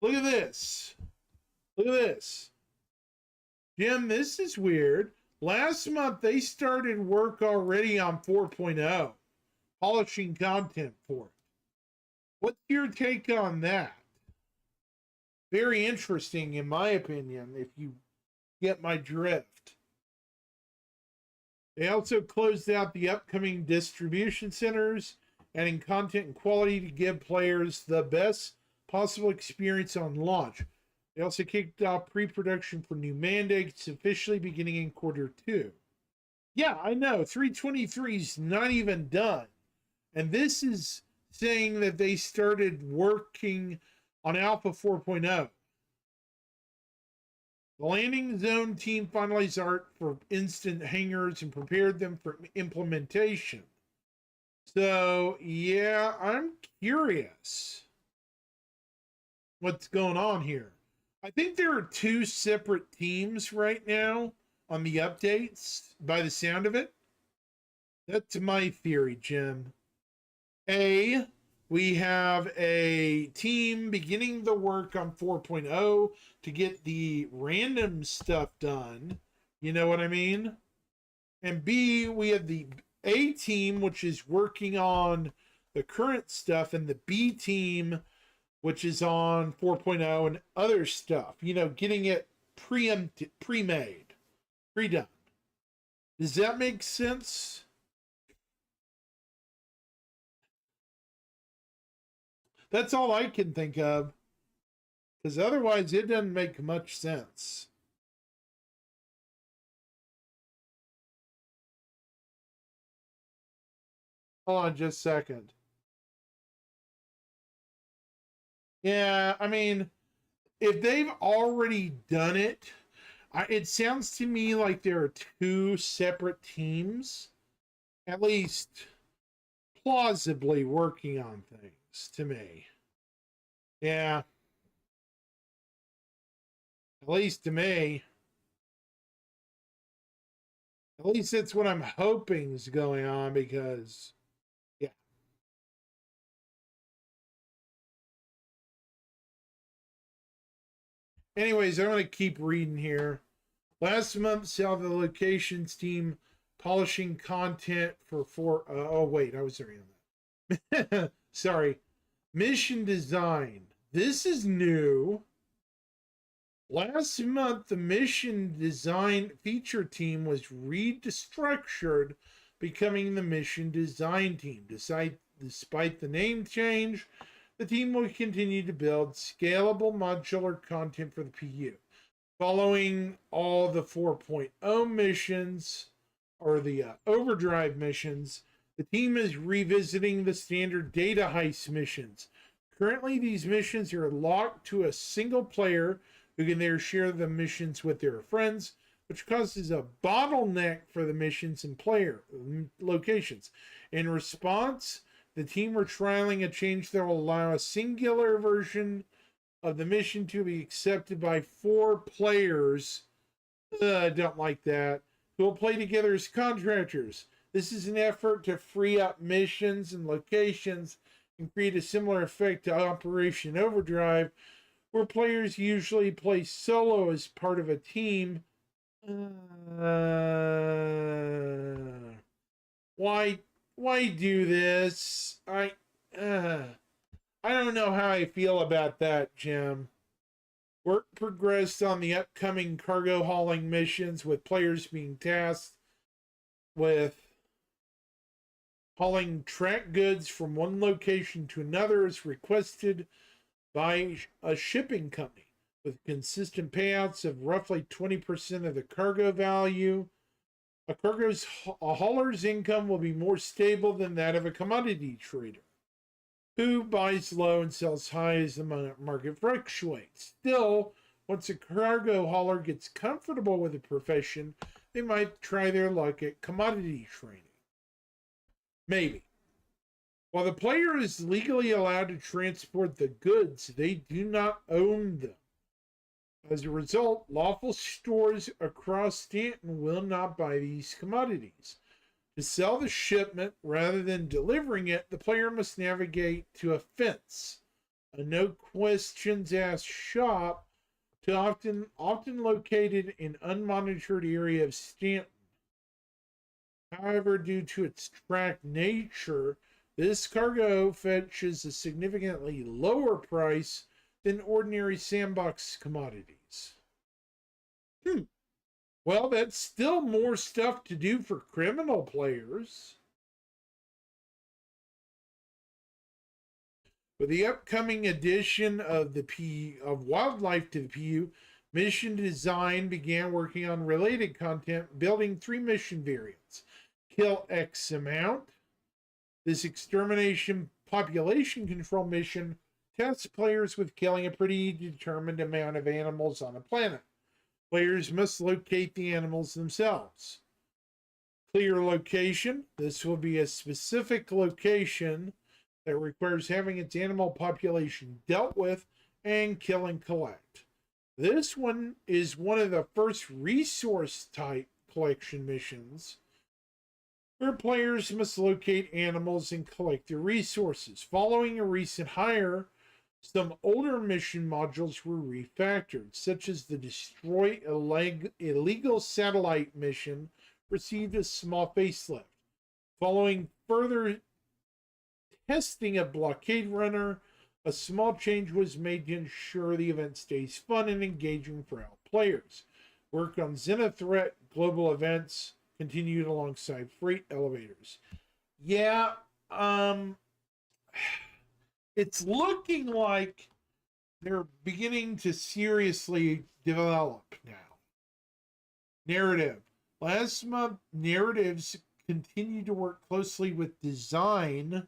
Look at this. Look at this. Jim, this is weird. Last month, they started work already on 4.0, polishing content for it. What's your take on that? Very interesting, in my opinion, if you get my drift. They also closed out the upcoming distribution centers, adding content and quality to give players the best possible experience on launch. They also kicked off pre-production for new mandates, officially beginning in Q2. Yeah, I know, 323 is not even done. And this is saying that they started working on Alpha 4.0. The landing zone team finalized art for instant hangars and prepared them for implementation. So, yeah, I'm curious what's going on here. I think there are two separate teams right now on the updates, by the sound of it. That's my theory, Jim. A, We have a team beginning the work on 4.0 to get the random stuff done. You know what I mean? And B, we have the A team, which is working on the current stuff, and the B team, which is on 4.0 and other stuff. You know, getting it pre-made, pre-done. Does that make sense? That's all I can think of. Because otherwise, it doesn't make much sense. Hold on just a second. Yeah, I mean, if they've already done it, it sounds to me like there are two separate teams, at least plausibly working on things to me. Yeah. At least to me. At least that's what I'm hoping is going on because, yeah. Anyways, I'm going to keep reading here. Last month saw the locations team polishing content for oh wait, I was already on that. Sorry. Mission design. This is new. Last month, the mission design feature team was restructured, becoming the mission design team. Despite the name change, the team will continue to build scalable modular content for the PU. Following all the 4.0 missions, or the overdrive missions, the team is revisiting the standard data heist missions. Currently, these missions are locked to a single player who can there share the missions with their friends, which causes a bottleneck for the missions and player locations. In response, the team are trialing a change that will allow a singular version of the mission to be accepted by 4 players. I don't like that. Who will play together as contractors. This is an effort to free up missions and locations and create a similar effect to Operation Overdrive, where players usually play solo as part of a team. Why do this? I don't know how I feel about that, Jim. Work progressed on the upcoming cargo hauling missions, with players being tasked with hauling track goods from one location to another as requested by a shipping company, with consistent payouts of roughly 20% of the cargo value. A hauler's income will be more stable than that of a commodity trader, who buys low and sells high as the market fluctuates. Still, once a cargo hauler gets comfortable with the profession, they might try their luck at commodity trading. Maybe. While the player is legally allowed to transport the goods, they do not own them. As a result, lawful stores across Stanton will not buy these commodities. To sell the shipment rather than delivering it, the player must navigate to a fence, a no questions asked shop, to often located in unmonitored area of Stanton. However, due to its tracked nature, this cargo fetches a significantly lower price than ordinary sandbox commodities. Well, that's still more stuff to do for criminal players. With the upcoming addition of wildlife to the PU, Mission Design began working on related content, building 3 mission variants. Kill X amount. This extermination population control mission tests players with killing a predetermined amount of animals on a planet. Players must locate the animals themselves. Clear location. This will be a specific location that requires having its animal population dealt with and kill and collect. This one is one of the first resource type collection missions where players must locate animals and collect their resources. Following a recent hire, some older mission modules were refactored, such as the Destroy Illegal Satellite mission received a small facelift. Following further testing of Blockade Runner, a small change was made to ensure the event stays fun and engaging for all players. Work on Xenothreat global events continued alongside freight elevators. Yeah, it's looking like they're beginning to seriously develop now. Narrative. Last month, Narratives continued to work closely with design.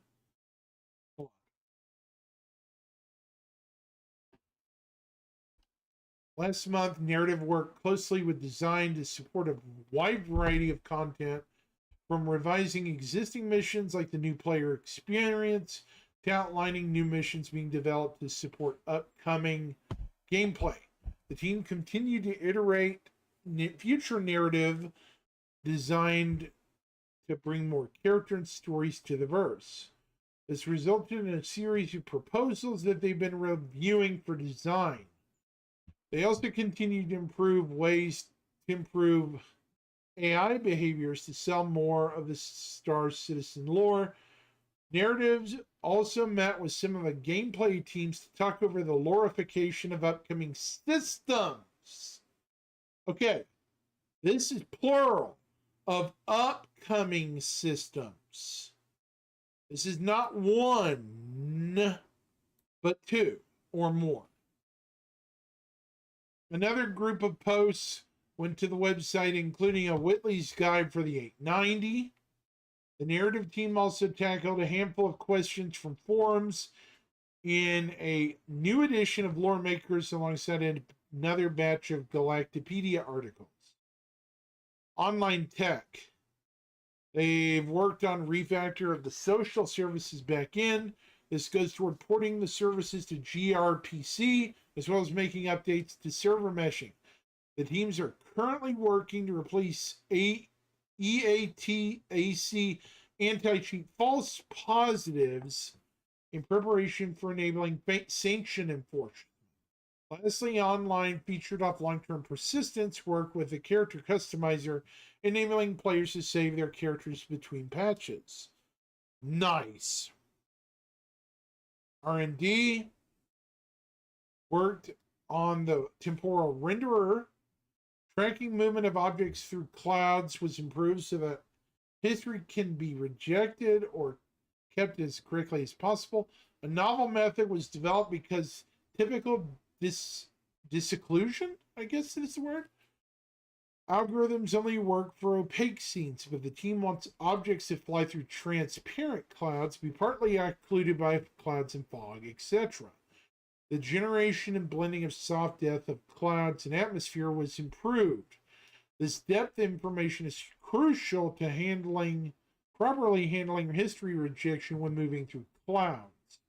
Last month, Narrative worked closely with design to support a wide variety of content, from revising existing missions like the new player experience to outlining new missions being developed to support upcoming gameplay. The team continued to iterate future narrative designed to bring more character and stories to the verse. This resulted in a series of proposals that they've been reviewing for design. They also continue to improve ways to improve AI behaviors to sell more of the Star Citizen lore. Narratives also met with some of the gameplay teams to talk over the loreification of upcoming systems. Okay, this is plural of upcoming systems. This is not one, but two or more. Another group of posts went to the website, including a Whitley's guide for the 890. The narrative team also tackled a handful of questions from forums in a new edition of Lore Makers alongside another batch of Galactopedia articles. Online tech. They've worked on refactor of the social services backend. This goes toward porting the services to gRPC, as well as making updates to server meshing. The teams are currently working to replace EATAC anti-cheat false positives in preparation for enabling sanction enforcement. Lastly, online featured off long-term persistence work with the character customizer, enabling players to save their characters between patches. Nice. R&D worked on the temporal renderer. Tracking movement of objects through clouds was improved so that history can be rejected or kept as correctly as possible. A novel method was developed because typical disocclusion, I guess is the word. Algorithms only work for opaque scenes, but the team wants objects that fly through transparent clouds be partly occluded by clouds and fog, etc. The generation and blending of soft depth of clouds and atmosphere was improved. This depth information is crucial to properly handling history rejection when moving through clouds.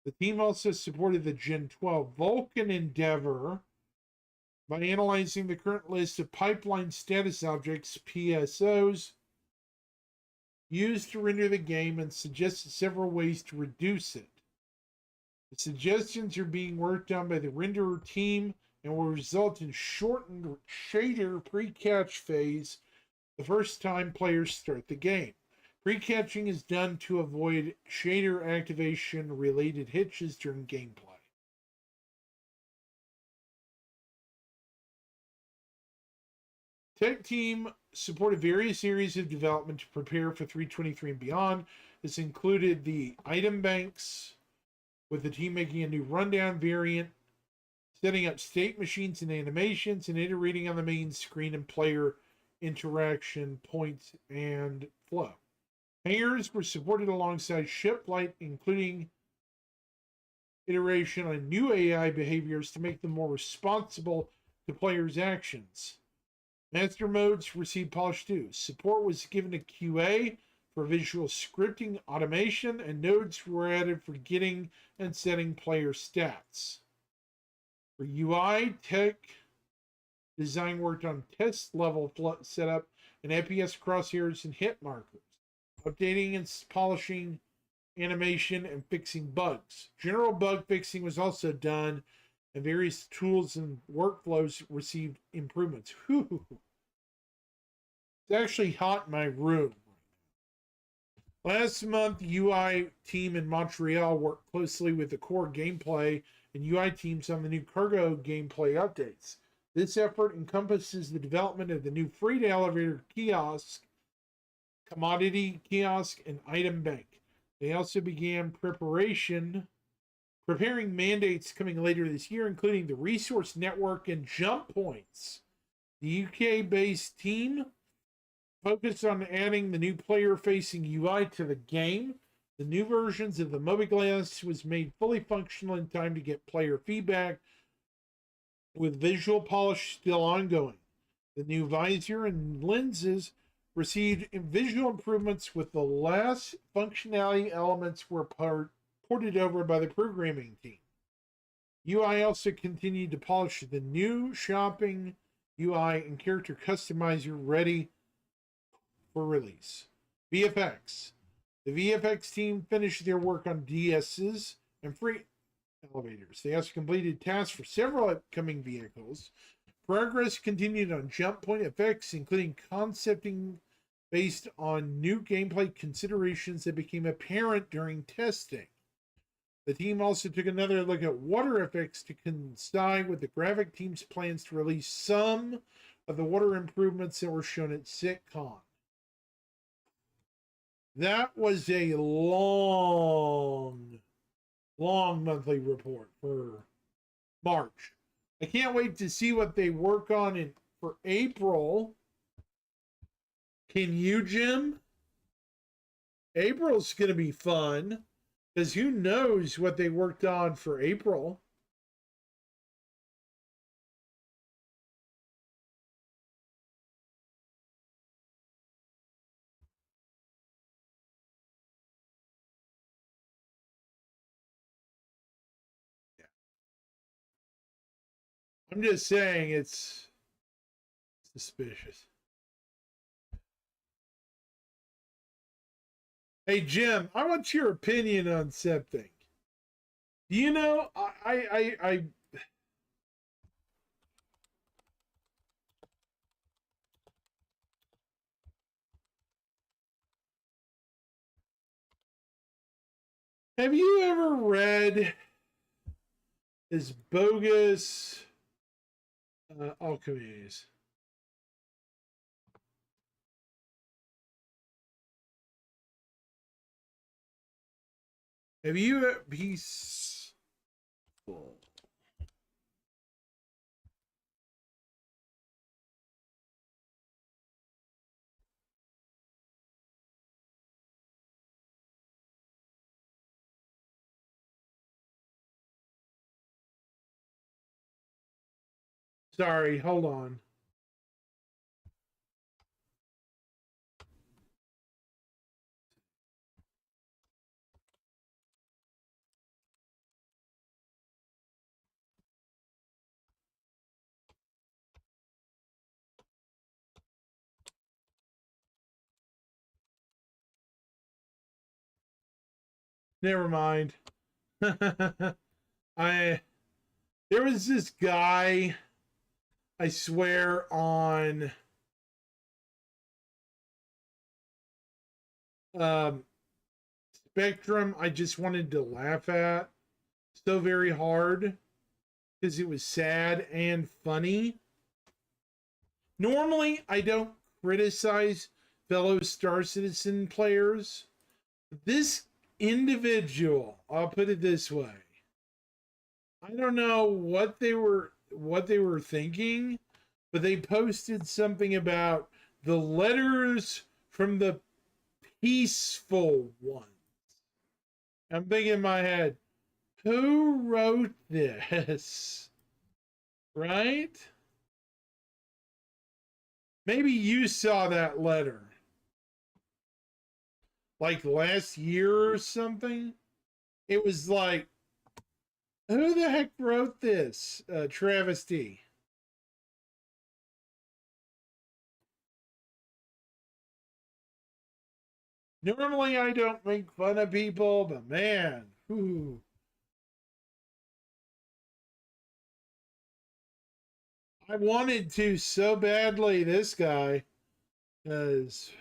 The team also supported the Gen 12 Vulcan endeavor by analyzing the current list of pipeline status objects, PSOs, used to render the game and suggested several ways to reduce it. The suggestions are being worked on by the renderer team and will result in shortened shader pre-catch phase the first time players start the game. Pre-catching is done to avoid shader activation related hitches during gameplay. Tech team supported various areas of development to prepare for 323 and beyond. This included the item banks, with the team making a new rundown variant, setting up state machines and animations, and iterating on the main screen and player interaction points and flow. Hangars were supported alongside Shipflight, including iteration on new AI behaviors to make them more responsible to players' actions. Master modes received polish too. Support was given to QA for visual scripting automation, and nodes were added for getting and setting player stats. For UI, tech design worked on test level setup and FPS crosshairs and hit markers, updating and polishing animation and fixing bugs. General bug fixing was also done, and various tools and workflows received improvements. Whew. It's actually hot in my room. Last month, UI team in Montreal worked closely with the core gameplay and UI teams on the new cargo gameplay updates. This effort encompasses the development of the new freight elevator kiosk, commodity kiosk, and item bank. They also began preparing mandates coming later this year, including the resource network and jump points. The UK-based team focused on adding the new player-facing UI to the game. The new versions of the Mobiglass was made fully functional in time to get player feedback, with visual polish still ongoing. The new visor and lenses received visual improvements, with the last functionality elements were ported over by the programming team. UI also continued to polish the new shopping UI and character customizer ready for release. VFX. The VFX team finished their work on DSs and freight elevators. They also completed tasks for several upcoming vehicles. Progress continued on jump point effects, including concepting based on new gameplay considerations that became apparent during testing. The team also took another look at water effects to coincide with the graphic team's plans to release some of the water improvements that were shown at SitCon. That was a long monthly report for March. I can't wait to see what they work on for April. Can you, Jim? April's going to be fun, because who knows what they worked on for April. I'm just saying it's suspicious. Hey, Jim, I want your opinion on something. You know, I have you ever read this bogus Alchemies? Have you peaceful? Sorry, hold on. Never mind. There was this guy, I swear, on Spectrum, I just wanted to laugh at so very hard because it was sad and funny. Normally, I don't criticize fellow Star Citizen players. This individual, I'll put it this way, I don't know what they were thinking, but they posted something about the letters from the peaceful ones. I'm thinking in my head, who wrote this? Right? Maybe you saw that letter. Like last year or something. It was like, who the heck wrote this travesty? Normally I don't make fun of people, but man, whew. I wanted to so badly, this guy, because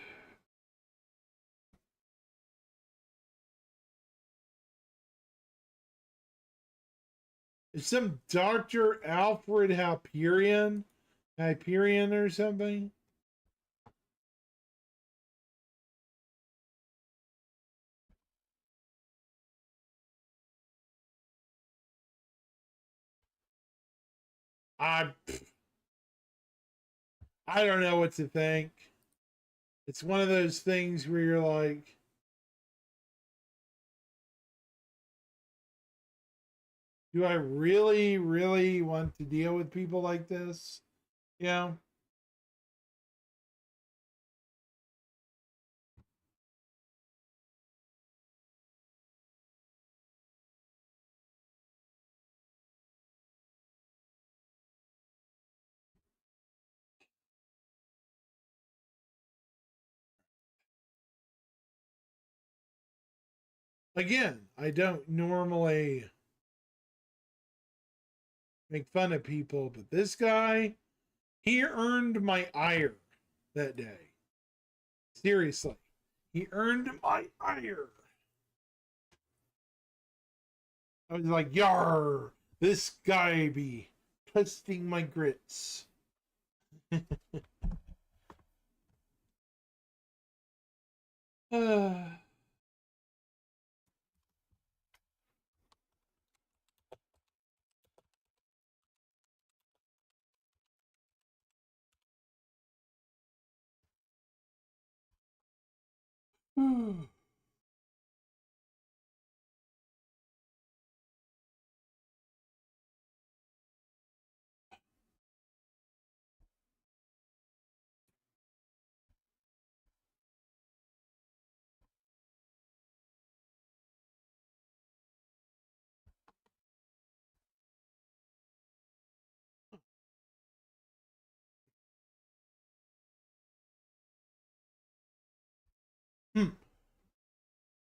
it's some Dr. Alfred Hyperion or something. I don't know what to think. It's one of those things where you're like, do I really, really want to deal with people like this? Yeah. Again, I don't normally make fun of people, but this guy, he earned my ire that day. Seriously, he earned my ire. I was like, yar, this guy be testing my grits.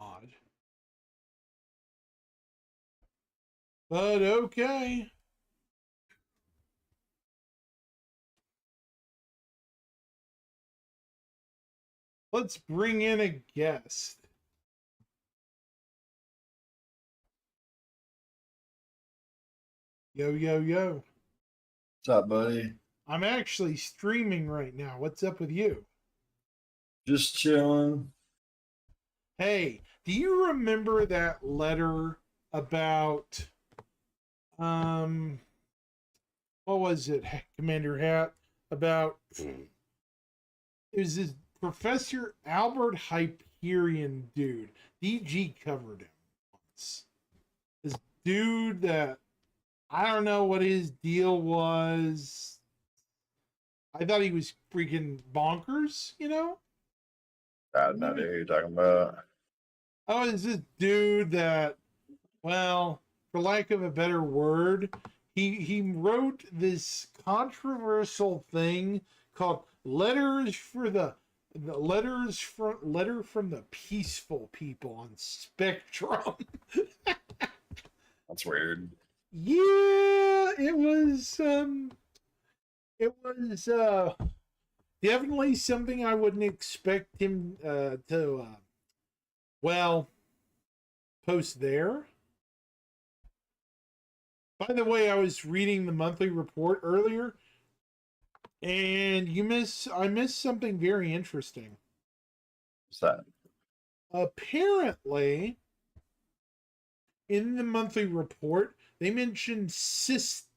Odd. But okay. Let's bring in a guest. Yo, yo, yo. What's up, buddy? I'm actually streaming right now. What's up with you? Just chilling. Hey, do you remember that letter about what was it, Commander Hat? About it was this Professor Albert Hyperion dude. DG covered him once. This dude that I don't know what his deal was. I thought he was freaking bonkers, you know? I have no idea who you're talking about. Oh, it's this dude that, well, for lack of a better word, he wrote this controversial thing called letter from the peaceful people on Spectrum. That's weird. Yeah, it was definitely something I wouldn't expect him to post there. By the way, I was reading the monthly report earlier, and I missed something very interesting. What's that? Apparently, in the monthly report, they mentioned systems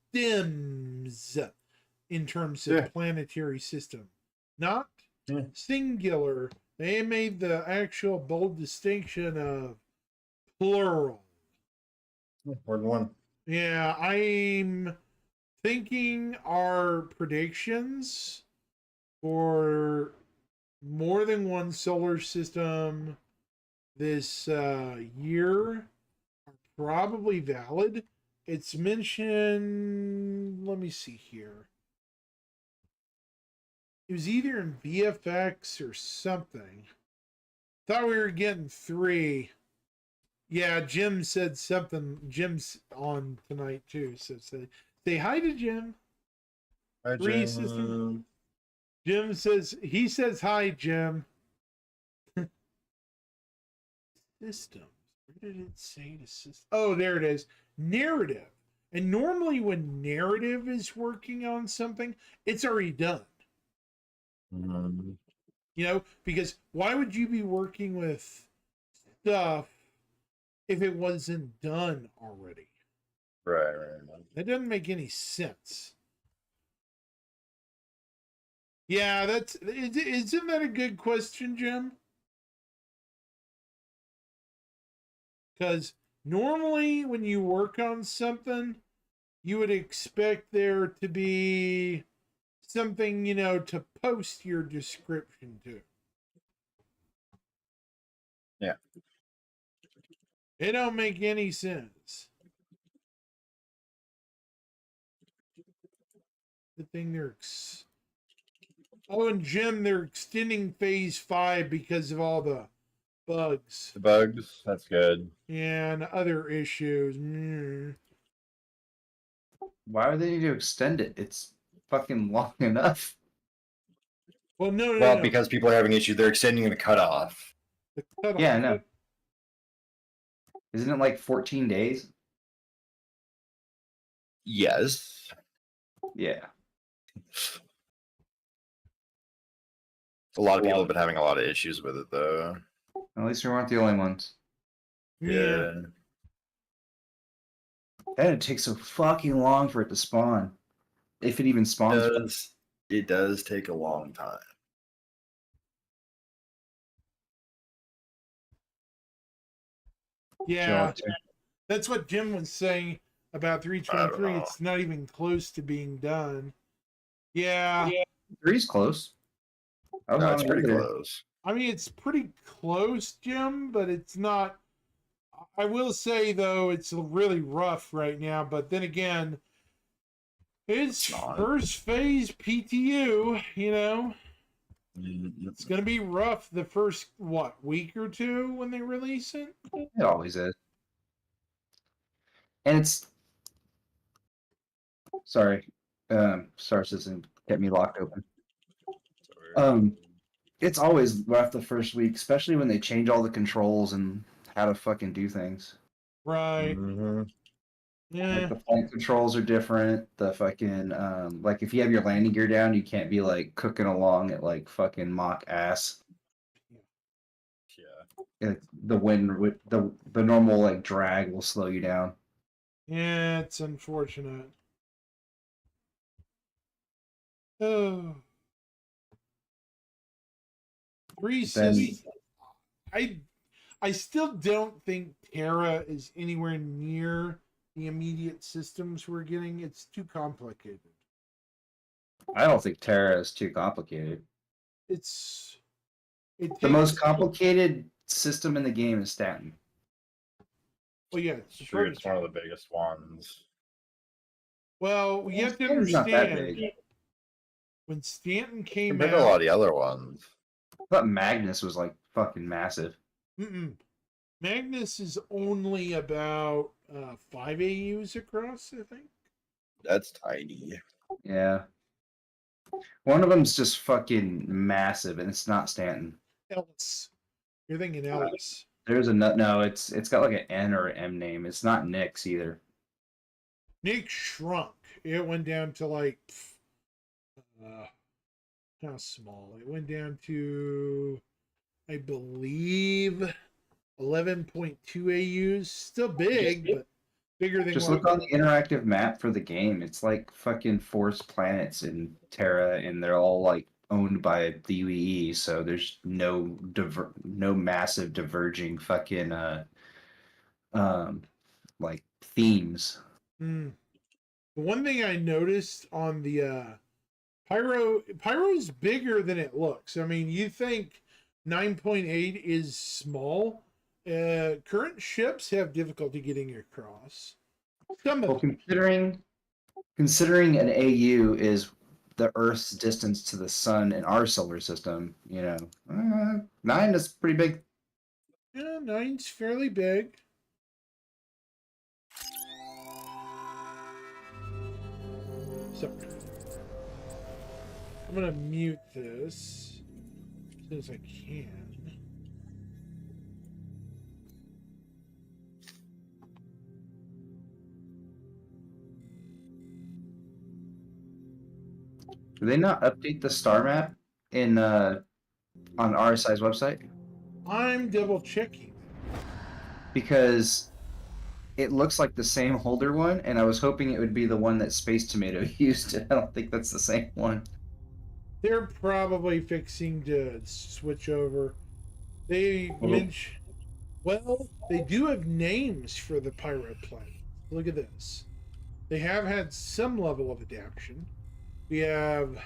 in terms of planetary system, not singular. They made the actual bold distinction of plural. Word one. Yeah, I'm thinking our predictions for more than one solar system this year are probably valid. It's mentioned, let me see here. It was either in VFX or something. Thought we were getting 3. Yeah, Jim said something. Jim's on tonight too, so say hi to Jim. Hi, 3 system. Jim says he says hi, Jim. Systems. Where did it say to system? Oh, there it is. Narrative. And normally when narrative is working on something, it's already done. You know, because why would you be working with stuff if it wasn't done already? Right. That doesn't make any sense. Yeah, isn't that a good question, Jim? Because normally when you work on something, you would expect there to be something, you know, to post your description to. Yeah. It don't make any sense. The thing oh, and Jim, they're extending phase 5 because of all the bugs. The bugs, that's good. Yeah, and other issues. Why would they need to extend it? It's fucking long enough. Well, no. Well, because people are having issues, they're extending the cutoff. The cutoff. Yeah, I know. Isn't it like 14 days? Yes. Yeah. A lot of people have been having a lot of issues with it, though. At least we weren't the only ones. Yeah. And it takes so fucking long for it to spawn. If it even spawns. It does take a long time. Yeah. That's what Jim was saying about 323. It's not even close to being done. Yeah. 3's close. No, it's pretty close. I mean, it's pretty close, Jim, but it's not. I will say, though, it's really rough right now. But then again, it's first phase PTU, you know. It's going to be rough the first, week or two when they release it? It always is. And it's... Sorry. Star System kept me locked open. It's always rough the first week, especially when they change all the controls and how to fucking do things. Right. Yeah. Like the flight controls are different. The fucking like if you have your landing gear down, you can't be like cooking along at like fucking Mach ass. Yeah. The wind with the normal like drag will slow you down. Yeah, it's unfortunate. Oh. 3 systems. I still don't think Terra is anywhere near the immediate systems we're getting. It's too complicated. I don't think Terra is too complicated. The most complicated system in the game is Stanton. Well, yeah, It's true. It's one of the biggest ones. Well, you have to Stanton's not that understand big. when Stanton came Compared to a lot out. of the other ones. I thought Magnus was like fucking massive. Magnus is only about 5 AUs across, I think. That's tiny. Yeah. One of them's just fucking massive, and it's not Stanton. Ellis. You're thinking Ellis. There's a no. It's got like an N or an M name. It's not Nyx either. Nick shrunk. It went down to like how small? It went down to, I believe, 11.2 AUs. Still big, but bigger than. Just look on the interactive map for the game. It's like fucking forced planets in Terra, and they're all like owned by the UEE. So there's no massive diverging fucking like themes. The one thing I noticed on the Pyro's bigger than it looks. I mean, you think 9.8 is small. Current ships have difficulty getting across. Well, considering an AU is the Earth's distance to the sun in our solar system, 9 is pretty big. Yeah, 9's fairly big. So I'm gonna mute this as soon as I can. Do they not update the star map in on RSI's website? I'm double checking. Because it looks like the same holder one, and I was hoping it would be the one that Space Tomato used. I don't think that's the same one. They're probably fixing to switch over. They mention, well, they do have names for the Pyro planet. Look at this. They have had some level of adaptation. We have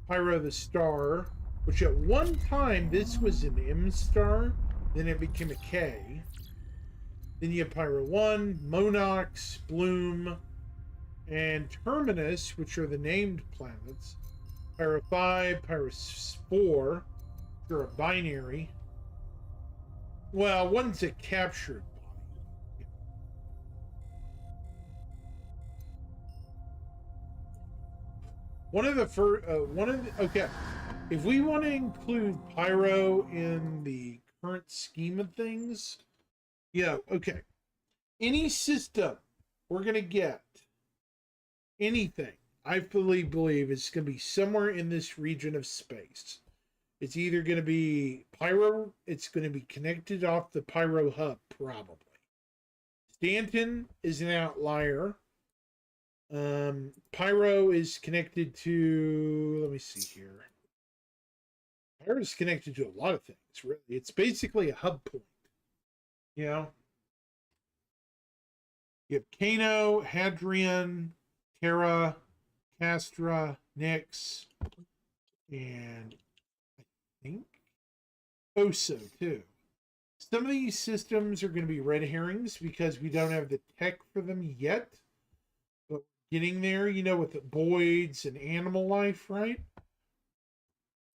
Pyro the Star, which at one time this was an M star, then it became a K. Then you have Pyro 1, Monox, Bloom, and Terminus, which are the named planets. Pyro 5, Pyro 4, which are a binary. Well, one's a captured body. Okay. If we want to include Pyro in the current scheme of things, yeah, okay. Any system we're going to get, anything, I fully believe it's going to be somewhere in this region of space. It's either going to be Pyro, it's going to be connected off the Pyro hub, probably. Stanton is an outlier. Pyro is connected to, let me see here. Pyro is connected to a lot of things, really. It's basically a hub point. You know? You have Kano, Hadrian, Terra, Castra, Nyx, and I think Oso too. Some of these systems are going to be red herrings because we don't have the tech for them yet. But getting there, you know, with the Boids and animal life, right?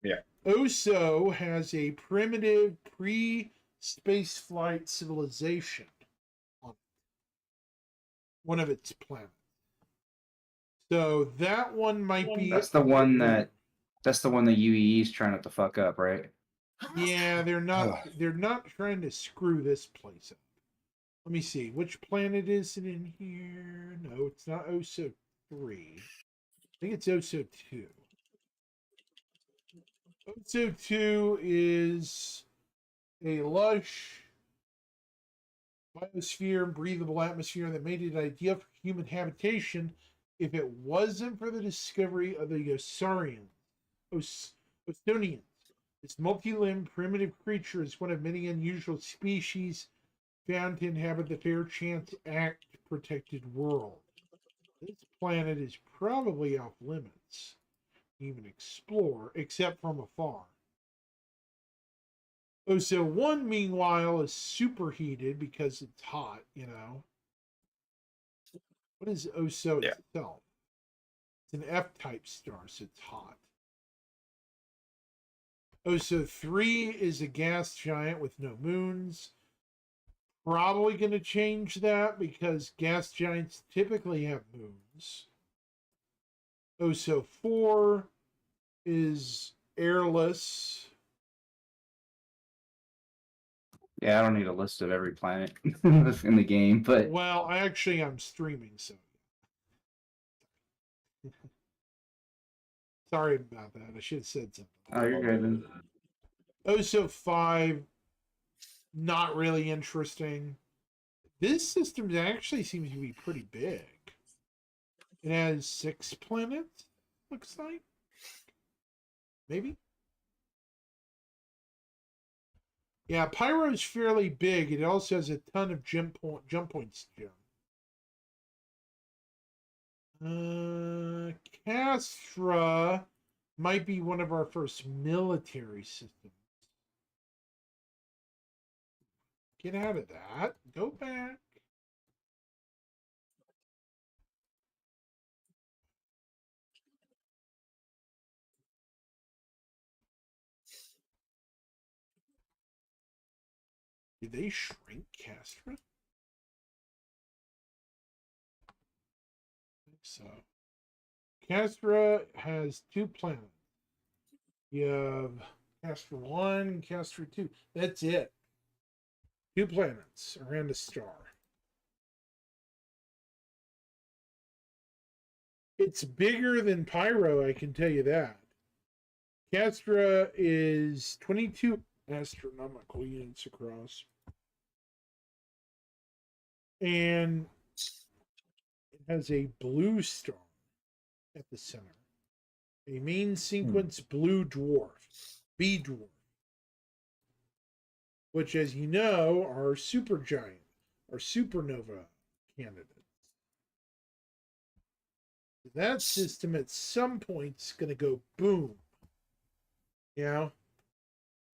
Yeah. Oso has a primitive pre-spaceflight civilization on one of its planets. So that one might be. That's the one that UEE is trying not to fuck up, right? Yeah, they're not. They're not trying to screw this place up. Let me see. Which planet is it in here? No, it's not Oso 3. I think it's Oso 2. Oso 2 is a lush biosphere and breathable atmosphere that made it ideal for human habitation if it wasn't for the discovery of the Osarians, Ostonians. This multi-limbed primitive creature is one of many unusual species found to inhabit the Fair Chance Act protected world. This planet is probably off limits to even explore, except from afar. Oso 1, meanwhile, is superheated because it's hot, you know. What is Oso itself? It's an F-type star, so it's hot. Oso 3 is a gas giant with no moons. Probably going to change that because gas giants typically have moons. Oso 4 is airless. Yeah, I don't need a list of every planet in the game, but Well, I'm streaming, so sorry about that. I should have said something. oh, you're good then. Oso 5, not really interesting. This system actually seems to be pretty big. It has 6 planets, looks like. Maybe? Yeah, Pyro's fairly big. It also has a ton of jump points to jump. Castra might be one of our first military systems. Get out of that. Go back. Did they shrink Castra? I think so. Castra has 2 planets. You have Castra 1 and Castra 2. That's it. 2 planets around a star. It's bigger than Pyro, I can tell you that. Castra is 22 astronomical units across. And it has a blue star at the center. A main sequence blue dwarf, B dwarf, which, as you know, are supergiant or supernova candidates. That system at some point is going to go boom. You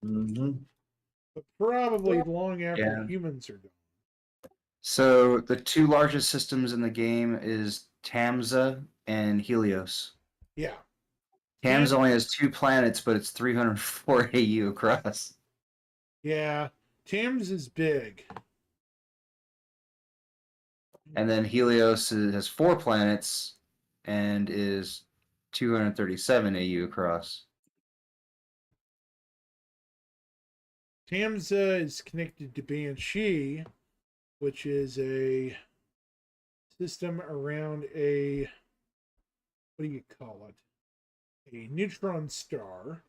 know? But probably long after humans are done. So the 2 largest systems in the game is Tamza and Helios. Yeah. Tamza only has 2 planets, but it's 304 AU across. Yeah. Tams is big. And then Helios has 4 planets and is 237 AU across. Tamza is connected to Banshee, which is a system around a, what do you call it? A neutron star.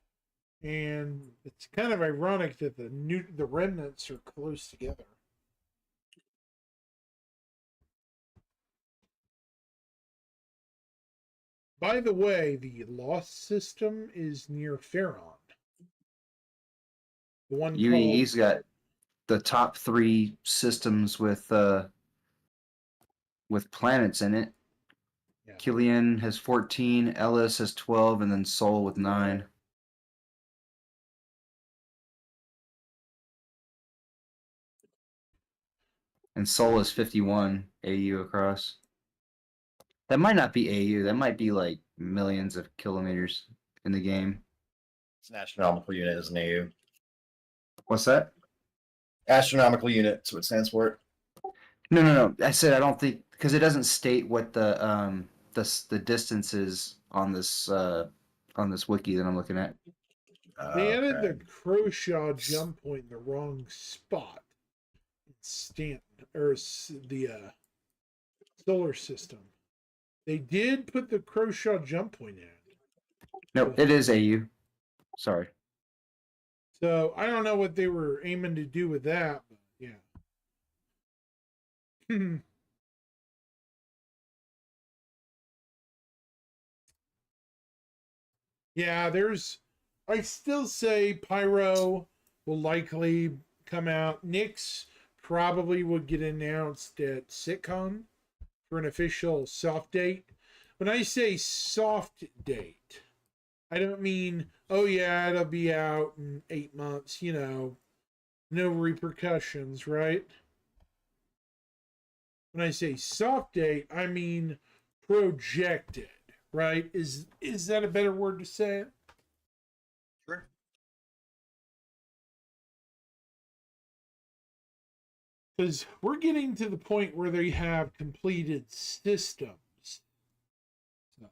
And it's kind of ironic that the remnants are close together. By the way, the Lost system is near Pharaon. The one UEE's got the top 3 systems with planets in it. Yeah. Killian has 14, Ellis has 12, and then Sol with 9. And Sol is 51 AU across. That might not be AU. That might be like millions of kilometers in the game. It's an astronomical unit, isn't AU? What's that? Astronomical unit. That's what it stands for. No. I said I don't think, because it doesn't state what the distance is on this wiki that I'm looking at. They added the Croshaw jump point in the wrong spot. Stanton, or the solar system. They did put the Croshaw jump point in. No, it is AU. Sorry. So I don't know what they were aiming to do with that, but yeah. Yeah, I still say Pyro will likely come out. Nyx probably would get announced at SitCon for an official soft date. When I say soft date, I don't mean, oh yeah, it'll be out in 8 months, no repercussions, right? When I say soft date, I mean projected, right? Is that a better word to say it? Sure. Because we're getting to the point where they have completed systems. So.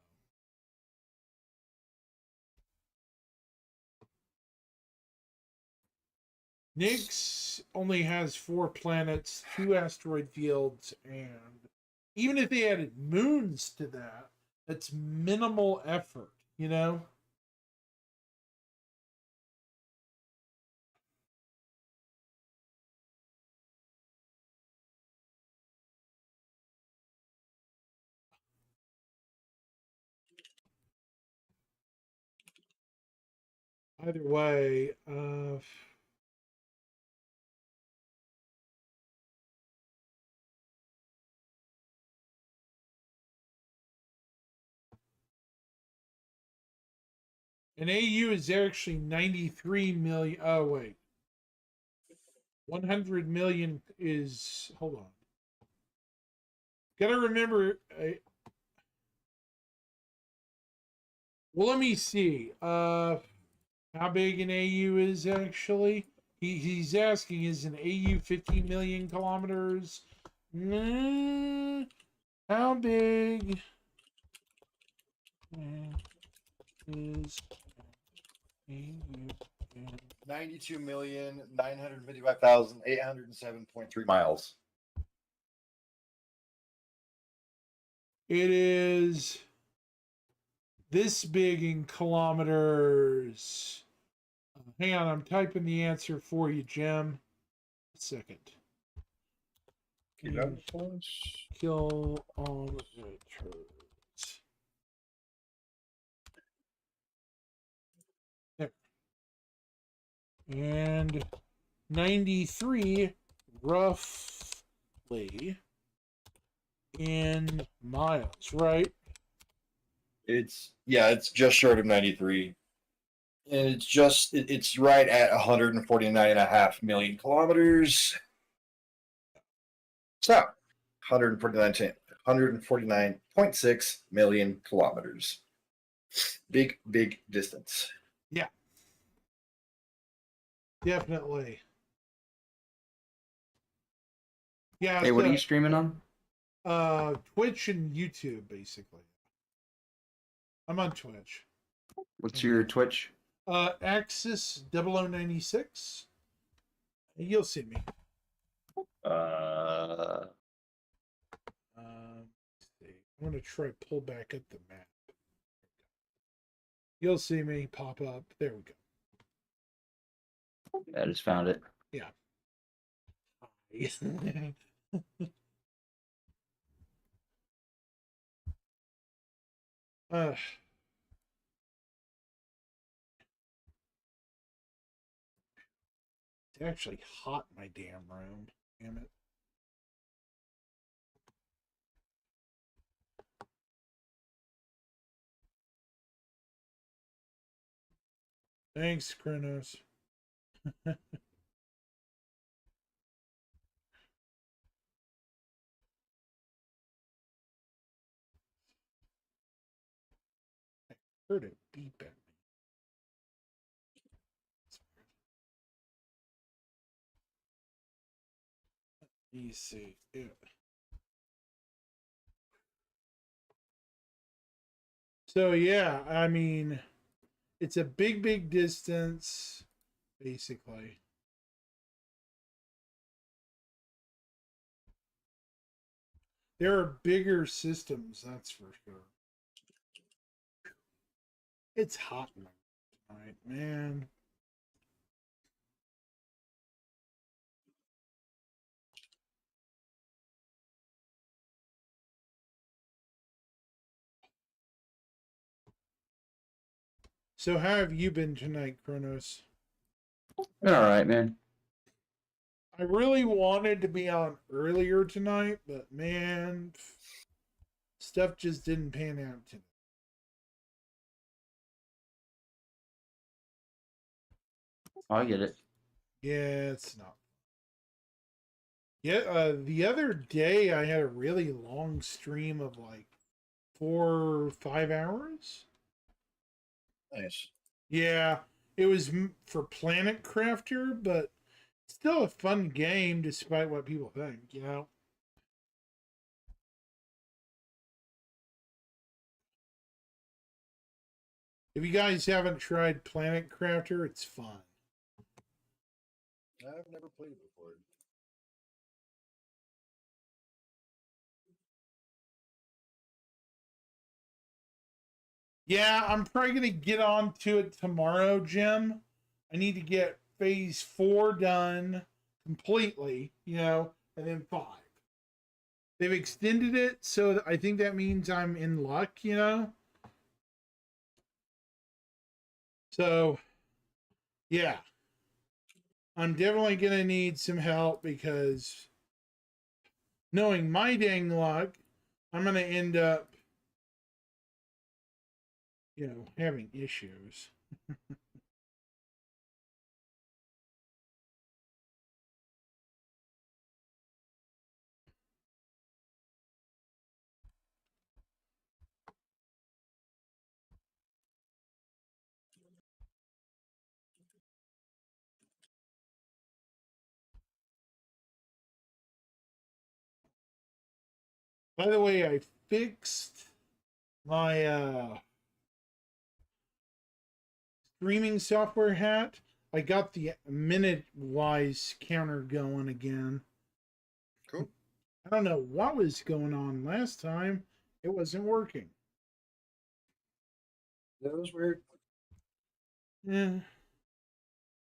Nyx only has 4 planets, 2 asteroid fields, and even if they added moons to that, that's minimal effort, Either way, and AU is actually 93 million. Oh, wait. 100 million is, hold on. Gotta remember, well, let me see. How big an AU is actually? He's asking, is an AU 50 million kilometers? How big is AU? 92,955,807.3 miles. It is this big in kilometers. Hang on, I'm typing the answer for you, Jim. A second. Kilometers. There. And 93 roughly in miles, right? It's just short of 93. And it's right at 149.5 million kilometers. So 149.6 million kilometers. Big distance. Yeah. Definitely. Yeah. Hey, what are you streaming on? Twitch and YouTube, basically. I'm on Twitch. What's your Twitch? Axis 0096. You'll see me. Uh, See. I'm gonna try to pull back up the map. You'll see me pop up. There we go. I just found it. Yeah. uh, it's actually hot in my damn room. Damn it. Thanks, Kronos. I heard it beep at me. Let me see. Yeah. So yeah, I mean, it's a big distance, basically. There are bigger systems, that's for sure. It's hot tonight, man. So how have you been tonight, Kronos? Been all right, man. I really wanted to be on earlier tonight, but man, stuff just didn't pan out tonight. I get it. Yeah, it's not. Yeah, the other day I had a really long stream of like 4 or 5 hours. Nice. Yeah, it was for Planet Crafter, but still a fun game despite what people think, you know? If you guys haven't tried Planet Crafter, it's fun. I've never played it before. Yeah, I'm probably going to get on to it tomorrow, Jim. I need to get phase 4 done completely, you know, and then 5. They've extended it, so I think that means I'm in luck, you know? So, yeah. I'm definitely going to need some help because knowing my dang luck, I'm going to end up, you know, having issues. By the way, I fixed my streaming software hat. I got the minute-wise counter going again. Cool. I don't know what was going on last time. It wasn't working. That was weird. Yeah.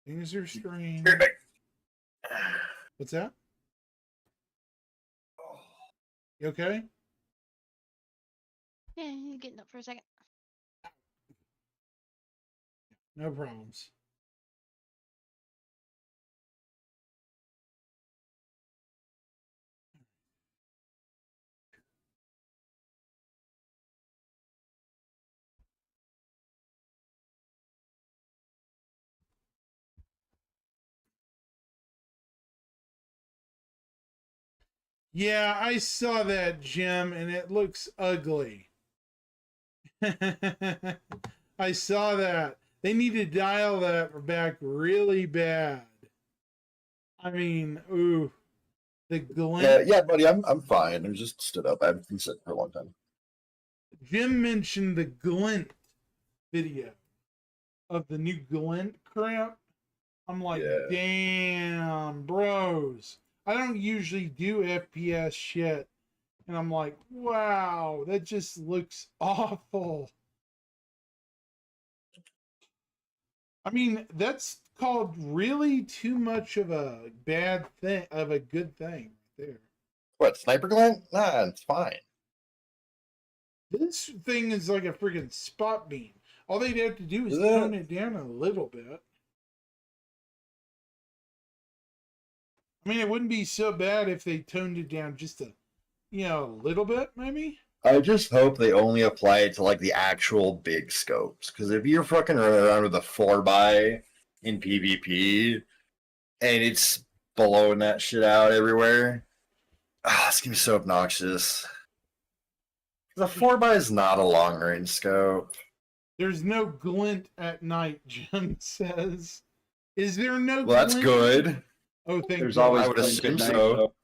Things are strange. What's that? You okay? Yeah, getting up for a second. No problems. Yeah, I saw that, Jim, and it looks ugly. I saw that. They need to dial that back really bad. I mean, ooh, the glint. Yeah, buddy, I'm fine. I just stood up. I've been sitting for a long time. Jim mentioned the glint video of the new glint crap. I'm like, Yeah. damn, bros. I don't usually do FPS shit. And I'm like, wow, that just looks awful. I mean, that's called really too much of a bad thing, of a good thing there. What, sniper glint? Nah, it's fine. This thing is like a freaking spot beam. All they'd have to do is Is tone it? it down a little bit. I mean, it wouldn't be so bad if they toned it down just a little bit, maybe. I just hope they only apply it to like the actual big scopes. Because if you're fucking running around with a 4x in PvP and it's blowing that shit out everywhere, it's gonna be so obnoxious. The 4x is not a long range scope. There's no glint at night, Jim says. Is there no Well, that's glint? good. Oh, thank There's you. always I would glint assume at night, so. though.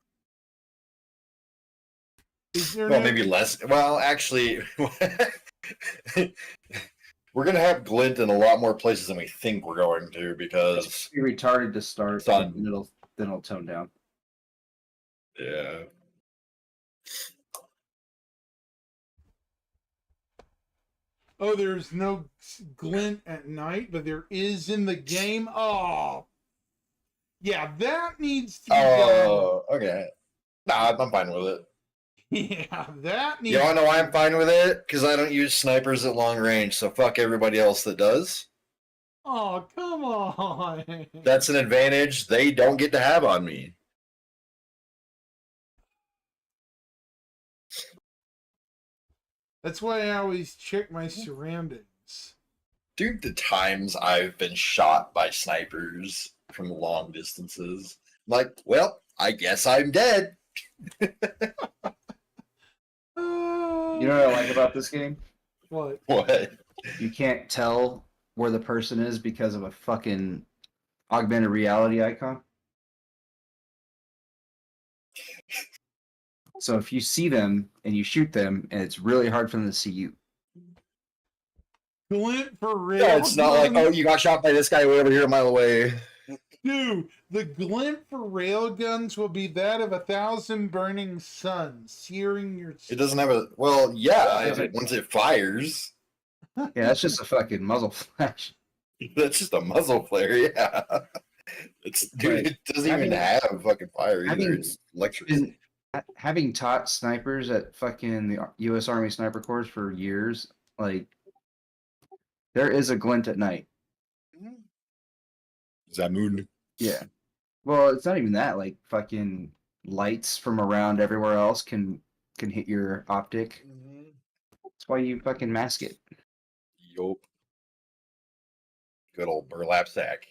Is there Well, no... maybe less. Well, actually, we're gonna have glint in a lot more places than we think we're going to because Be retarded to start, It's on- and then it'll tone down. yeah. Oh, there's no glint at night, but there is in the game. Oh, yeah, that needs to be Oh, okay. Nah, I'm fine with it. done. Yeah, that needs. You wanna know why I'm fine with it? Because I don't use snipers at long range, so fuck everybody else that does. Oh, come on. That's an advantage they don't get to have on me. That's why I always check my surroundings. Dude, the times I've been shot by snipers from long distances, like, well, I guess I'm dead. You know what I like about this game? What? What? You can't tell where the person is because of a fucking augmented reality icon. So if you see them and you shoot them, and it's really hard for them to see you. Glint for real? Yeah, it's not like, oh, you got shot by this guy way over here a mile away. Dude, the glint for railguns will be that of 1,000 burning suns, searing your... It doesn't have a, well, yeah, once it fires. Yeah, that's just a fucking muzzle flash. That's just a muzzle flare, yeah. It's, dude, it doesn't even have fucking fire either. It's electric. Having taught snipers at fucking the U.S. Army Sniper Corps for years, like, there is a glint at night. Zamoon. Yeah. Well, it's not even that. Like, fucking lights from around everywhere else can hit your optic. That's why you fucking mask it. Yup. Good old burlap sack.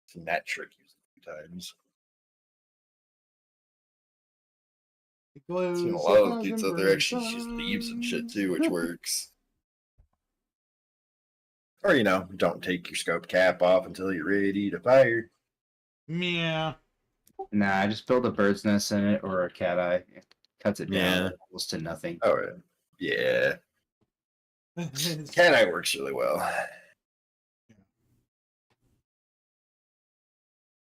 Seen that trick used a few times. It glows Seen a lot of 1,000 dudes out there burning actually use leaves and shit suns. too, which works. Or, you know, don't take your scope cap off until you're ready to fire. Yeah. Nah, just build a bird's nest in it or a cat eye. It cuts it down Yeah. almost to nothing. Oh, yeah. Cat eye works really well.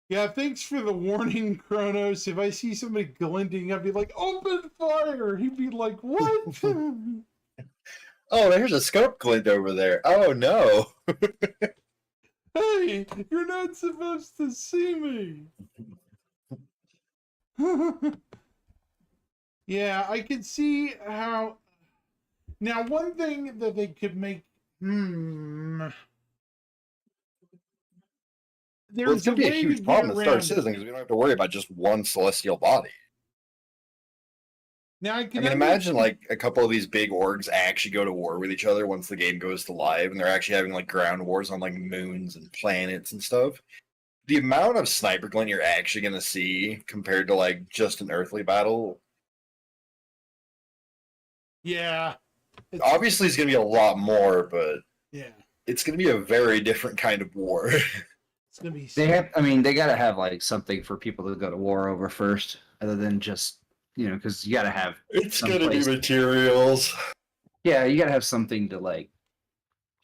Yeah, thanks for the warning, Kronos. If I see somebody glinting, I'd be like, open fire! He'd be like, what? Oh, there's a scope glint over there. Oh, no. Hey, you're not supposed to see me. Yeah, I could see how. Now, one thing that they could make. Well, There's it's going to be a huge get problem in Star around it. Citizen because we don't have to worry about just one celestial body. Now, I I can mean, imagine like a couple of these big orgs actually go to war with each other once the game goes to live, and they're actually having like ground wars on like moons and planets and stuff. The amount of sniper glint you're actually going to see compared to like just an earthly battle, Yeah. obviously, is going to be a lot more, but Yeah. it's going to be a very different kind of war. It's gonna be. They have, I mean, they got to have like something for people to go to war over first, other than just, because you got to have. It's going to be someplace- materials. Yeah, you got to have something to like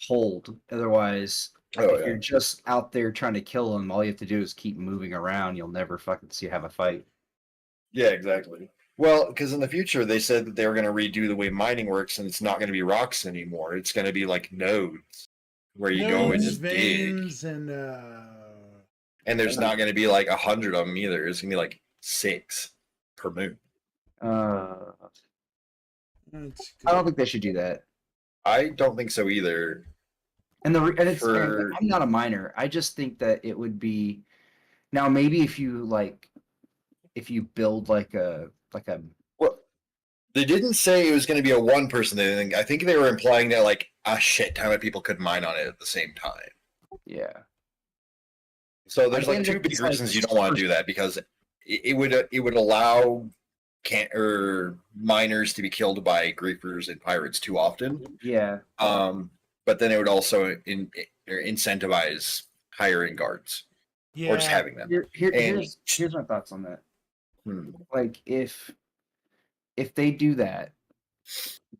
hold. Otherwise, Oh, if yeah. you're just out there trying to kill them, all you have to do is keep moving around. You'll never fucking have a fight. Yeah, exactly. Well, because in the future they said that they were going to redo the way mining works, and it's not going to be rocks anymore. It's going to be like nodes where you go and Nodes, just dig, veins, and and there's not going to be like 100 of them either. It's going to be like 6 per moon. I don't think they should do that. I don't think so either. And it's For- I'm not a miner. I just think that it would be now maybe if you build like a Well, they didn't say it was going to be a one-person thing. I think they were implying that like a shit ton of people could mine on it at the same time. yeah. So there's I like think two it's big like reasons you don't want to do that, because it would allow miners to be killed by griefers and pirates too often. Yeah. But then it would also incentivize hiring guards or just Yeah. having them. Here's my thoughts on that. Like if they do that,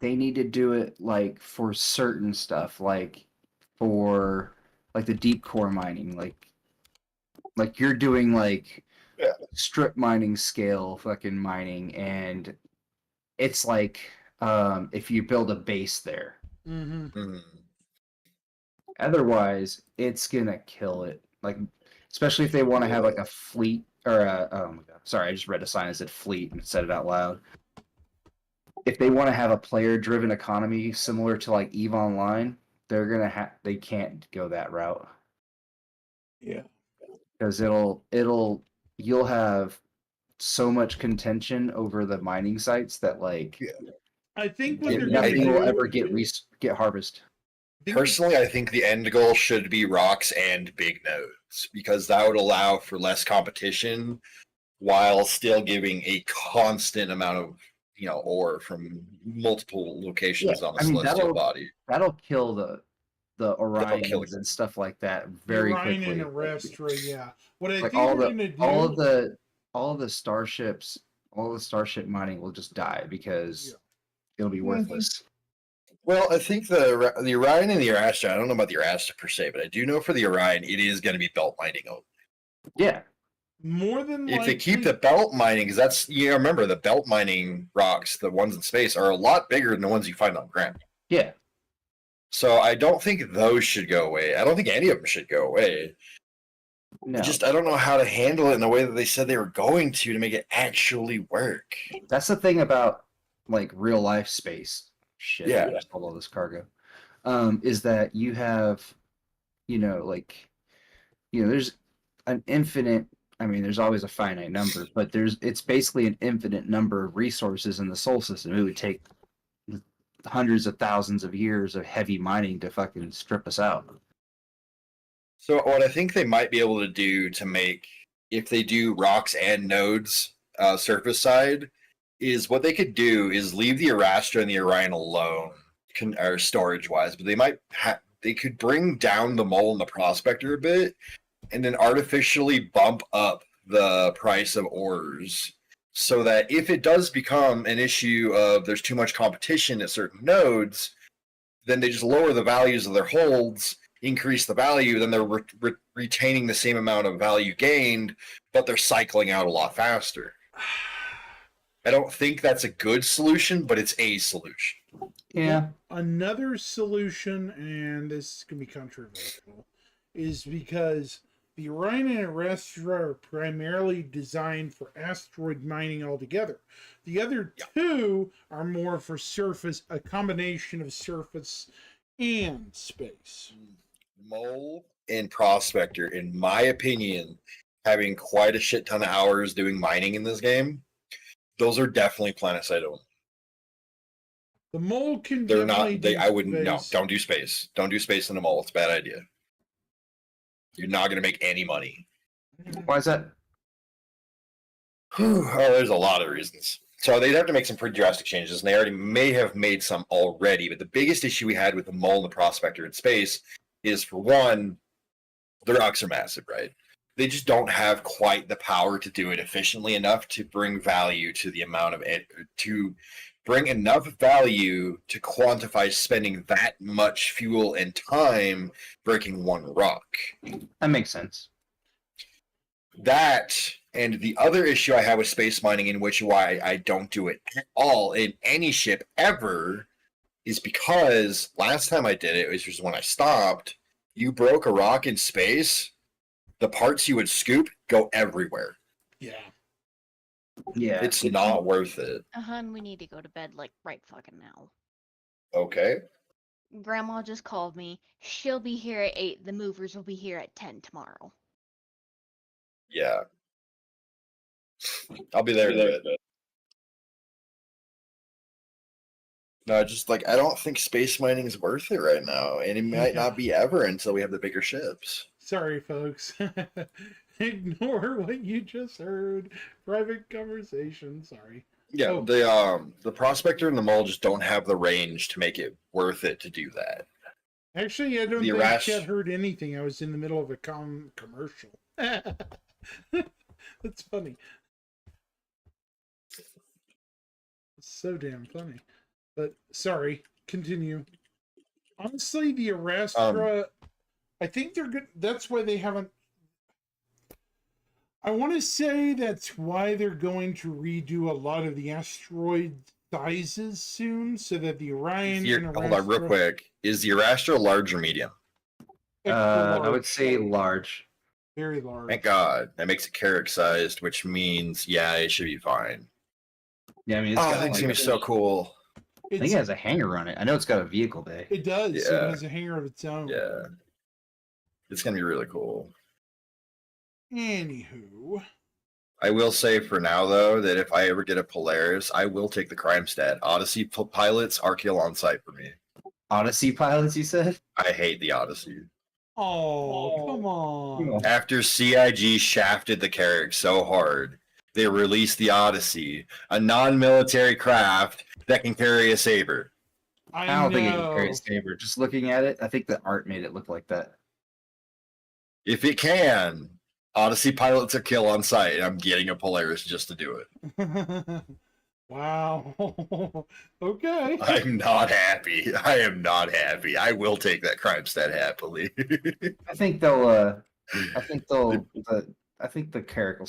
they need to do it like for certain stuff, like for like the deep core mining, like you're doing like strip mining scale fucking mining, and it's like if you build a base there. Mm-hmm. Otherwise, it's gonna kill it. Like, especially if they want to have like a fleet or a oh my god, sorry, I just read a sign that said fleet and said it out loud. If they want to have a player-driven economy similar to like EVE Online, they can't go that route. Yeah. Because you'll have so much contention over the mining sites that like I think what they're gonna nothing will do- ever get harvested. Personally, I think the end goal should be rocks and big nodes, because that would allow for less competition while still giving a constant amount of ore from multiple locations on the celestial body. That'll kill the kill Orions and stuff like that very Orion quickly. and Arrestra, yeah. What I Like think we're gonna do. all of the starships, all the starship mining will just die because it'll be worthless. Well, I think the Orion and the Arastra, I don't know about the Arastra per se, but I do know for the Orion, it is going to be belt mining only. Yeah. More than If they keep the belt mining, because that's, remember, the belt mining rocks, the ones in space, are a lot bigger than the ones you find on ground. Yeah. So I don't think those should go away. I don't think any of them should go away. No. I don't know how to handle it in the way that they said they were going to make it actually work. That's the thing about like real life space. Shit. Yeah. I just pulled all this cargo. Is that you have, there's an infinite. I mean, there's always a finite number, but it's basically an infinite number of resources in the solar system. It would take hundreds of thousands of years of heavy mining to fucking strip us out. So what I think they might be able to do to make, if they do rocks and nodes surface side, is what they could do is leave the Arastra and the Orion alone, or storage wise, but they could bring down the Mole and the Prospector a bit, and then artificially bump up the price of ores so that if it does become an issue of there's too much competition at certain nodes, then they just lower the values of their holds, increase the value, then they're retaining the same amount of value gained, but they're cycling out a lot faster. I don't think that's a good solution, but it's a solution. Yeah. Another solution, and this can be controversial, is because the Orion and Arastra are primarily designed for asteroid mining altogether. The other two are more for surface, a combination of surface and space. Mole and Prospector, in my opinion, having quite a shit ton of hours doing mining in this game, those are definitely planet-side only. The Mole can They're definitely not. They. do I wouldn't. No, space. don't do space. Don't do space in the mole. It's a bad idea. You're not going to make any money. Why is that? Oh, there's a lot of reasons. So they'd have to make some pretty drastic changes, and they already may have made some already. But the biggest issue we had with the mole and the Prospector in space is, for one, their UCs are massive, right? They just don't have quite the power to do it efficiently enough to bring value to the amount of it, to bring enough value to quantify spending that much fuel and time breaking one rock. That makes sense. That, and the other issue I have with space mining, in which why I don't do it at all in any ship ever, is because last time I did it, which was when I stopped, you broke a rock in space, the parts you would scoop go everywhere. Yeah. Yeah. It's not worth it. Hun, we need to go to bed like right fucking now. Okay. Grandma just called me. She'll be here at 8. The movers will be here at 10 tomorrow. Yeah. I'll be there in a bit. No, just like I don't think space mining is worth it right now, and it might not be ever until we have the bigger ships. Sorry, folks. Ignore what you just heard. Private conversation. Sorry. Yeah, Oh. the Prospector and the Mole just don't have the range to make it worth it to do that. Actually, I don't The think Arash- Chet heard anything. I was in the middle of a commercial. That's funny. It's so damn funny. But sorry, continue. Honestly, the Arastra, I think they're good. That's why they haven't. I want to say that's why they're going to redo a lot of the asteroid sizes soon, so that the Orion and Hold on, real Arastra- quick. Is the Arastra large or medium? I would say large. Very large. Thank God. That makes it Carrick sized, which means, yeah, it should be fine. Yeah, I mean, it's Oh, got that thing's like gonna be so cool. I think it has a hanger on it. I know it's got a vehicle bay. It does. So Yeah. it has a hangar of its own. Yeah. It's gonna be really cool. Anywho, I will say for now, though, that if I ever get a Polaris, I will take the crime stat. Odyssey pilots are kill on sight for me. Odyssey pilots, you said? I hate the Odyssey. oh, come on. After CIG shafted the Carrick so hard, they released the Odyssey, a non-military craft that can carry a saber. I don't think it can carry a saber. Just looking at it, I think the art made it look like that. If it can, Odyssey pilots are kill on sight, and I'm getting a Polaris just to do it. Wow. Okay. I'm not happy. I am not happy. I will take that crime stat happily. I think they'll. I think they'll. I think the Carrick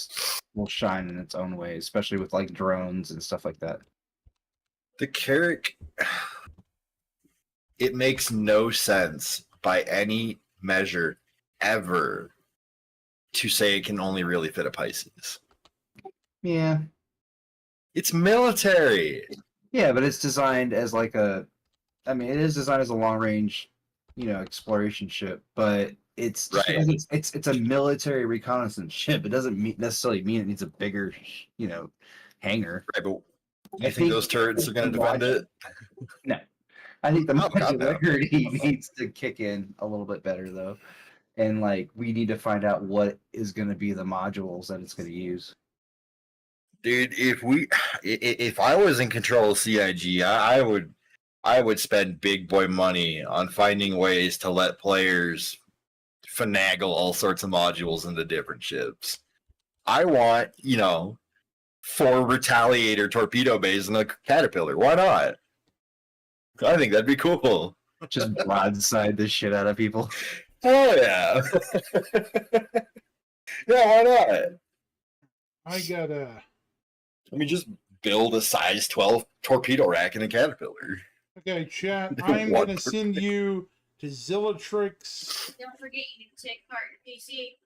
will shine in its own way, especially with like drones and stuff like that. The Carrick, it makes no sense by any measure ever to say it can only really fit a Pisces. Yeah. It's military. Yeah, but it's designed as like a. I mean, it is designed as a long range, exploration ship, but it's Right. it's a military reconnaissance ship. It doesn't necessarily mean it needs a bigger, hangar. Right, but I you think those turrets are going to defend it? No, I think the Oh, God, no. modularity needs to kick in a little bit better though, and like we need to find out what is going to be the modules that it's going to use. Dude, if I was in control of CIG, I would spend big boy money on finding ways to let players finagle all sorts of modules into different ships. I want, 4 Retaliator torpedo bays in a Caterpillar. Why not? I think that'd be cool. Just broadside the shit out of people. Oh yeah. Yeah, why not? I gotta. Let me just build a size 12 torpedo rack in a Caterpillar. Okay, chat. I'm One gonna send you to Zillatrix, Don't forget you need to take part in PC.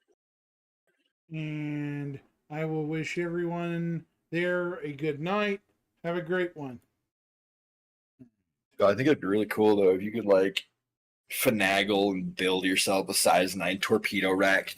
and I will wish everyone there a good night. Have a great one. I think it'd be really cool though if you could like finagle and build yourself a size 9 torpedo rack /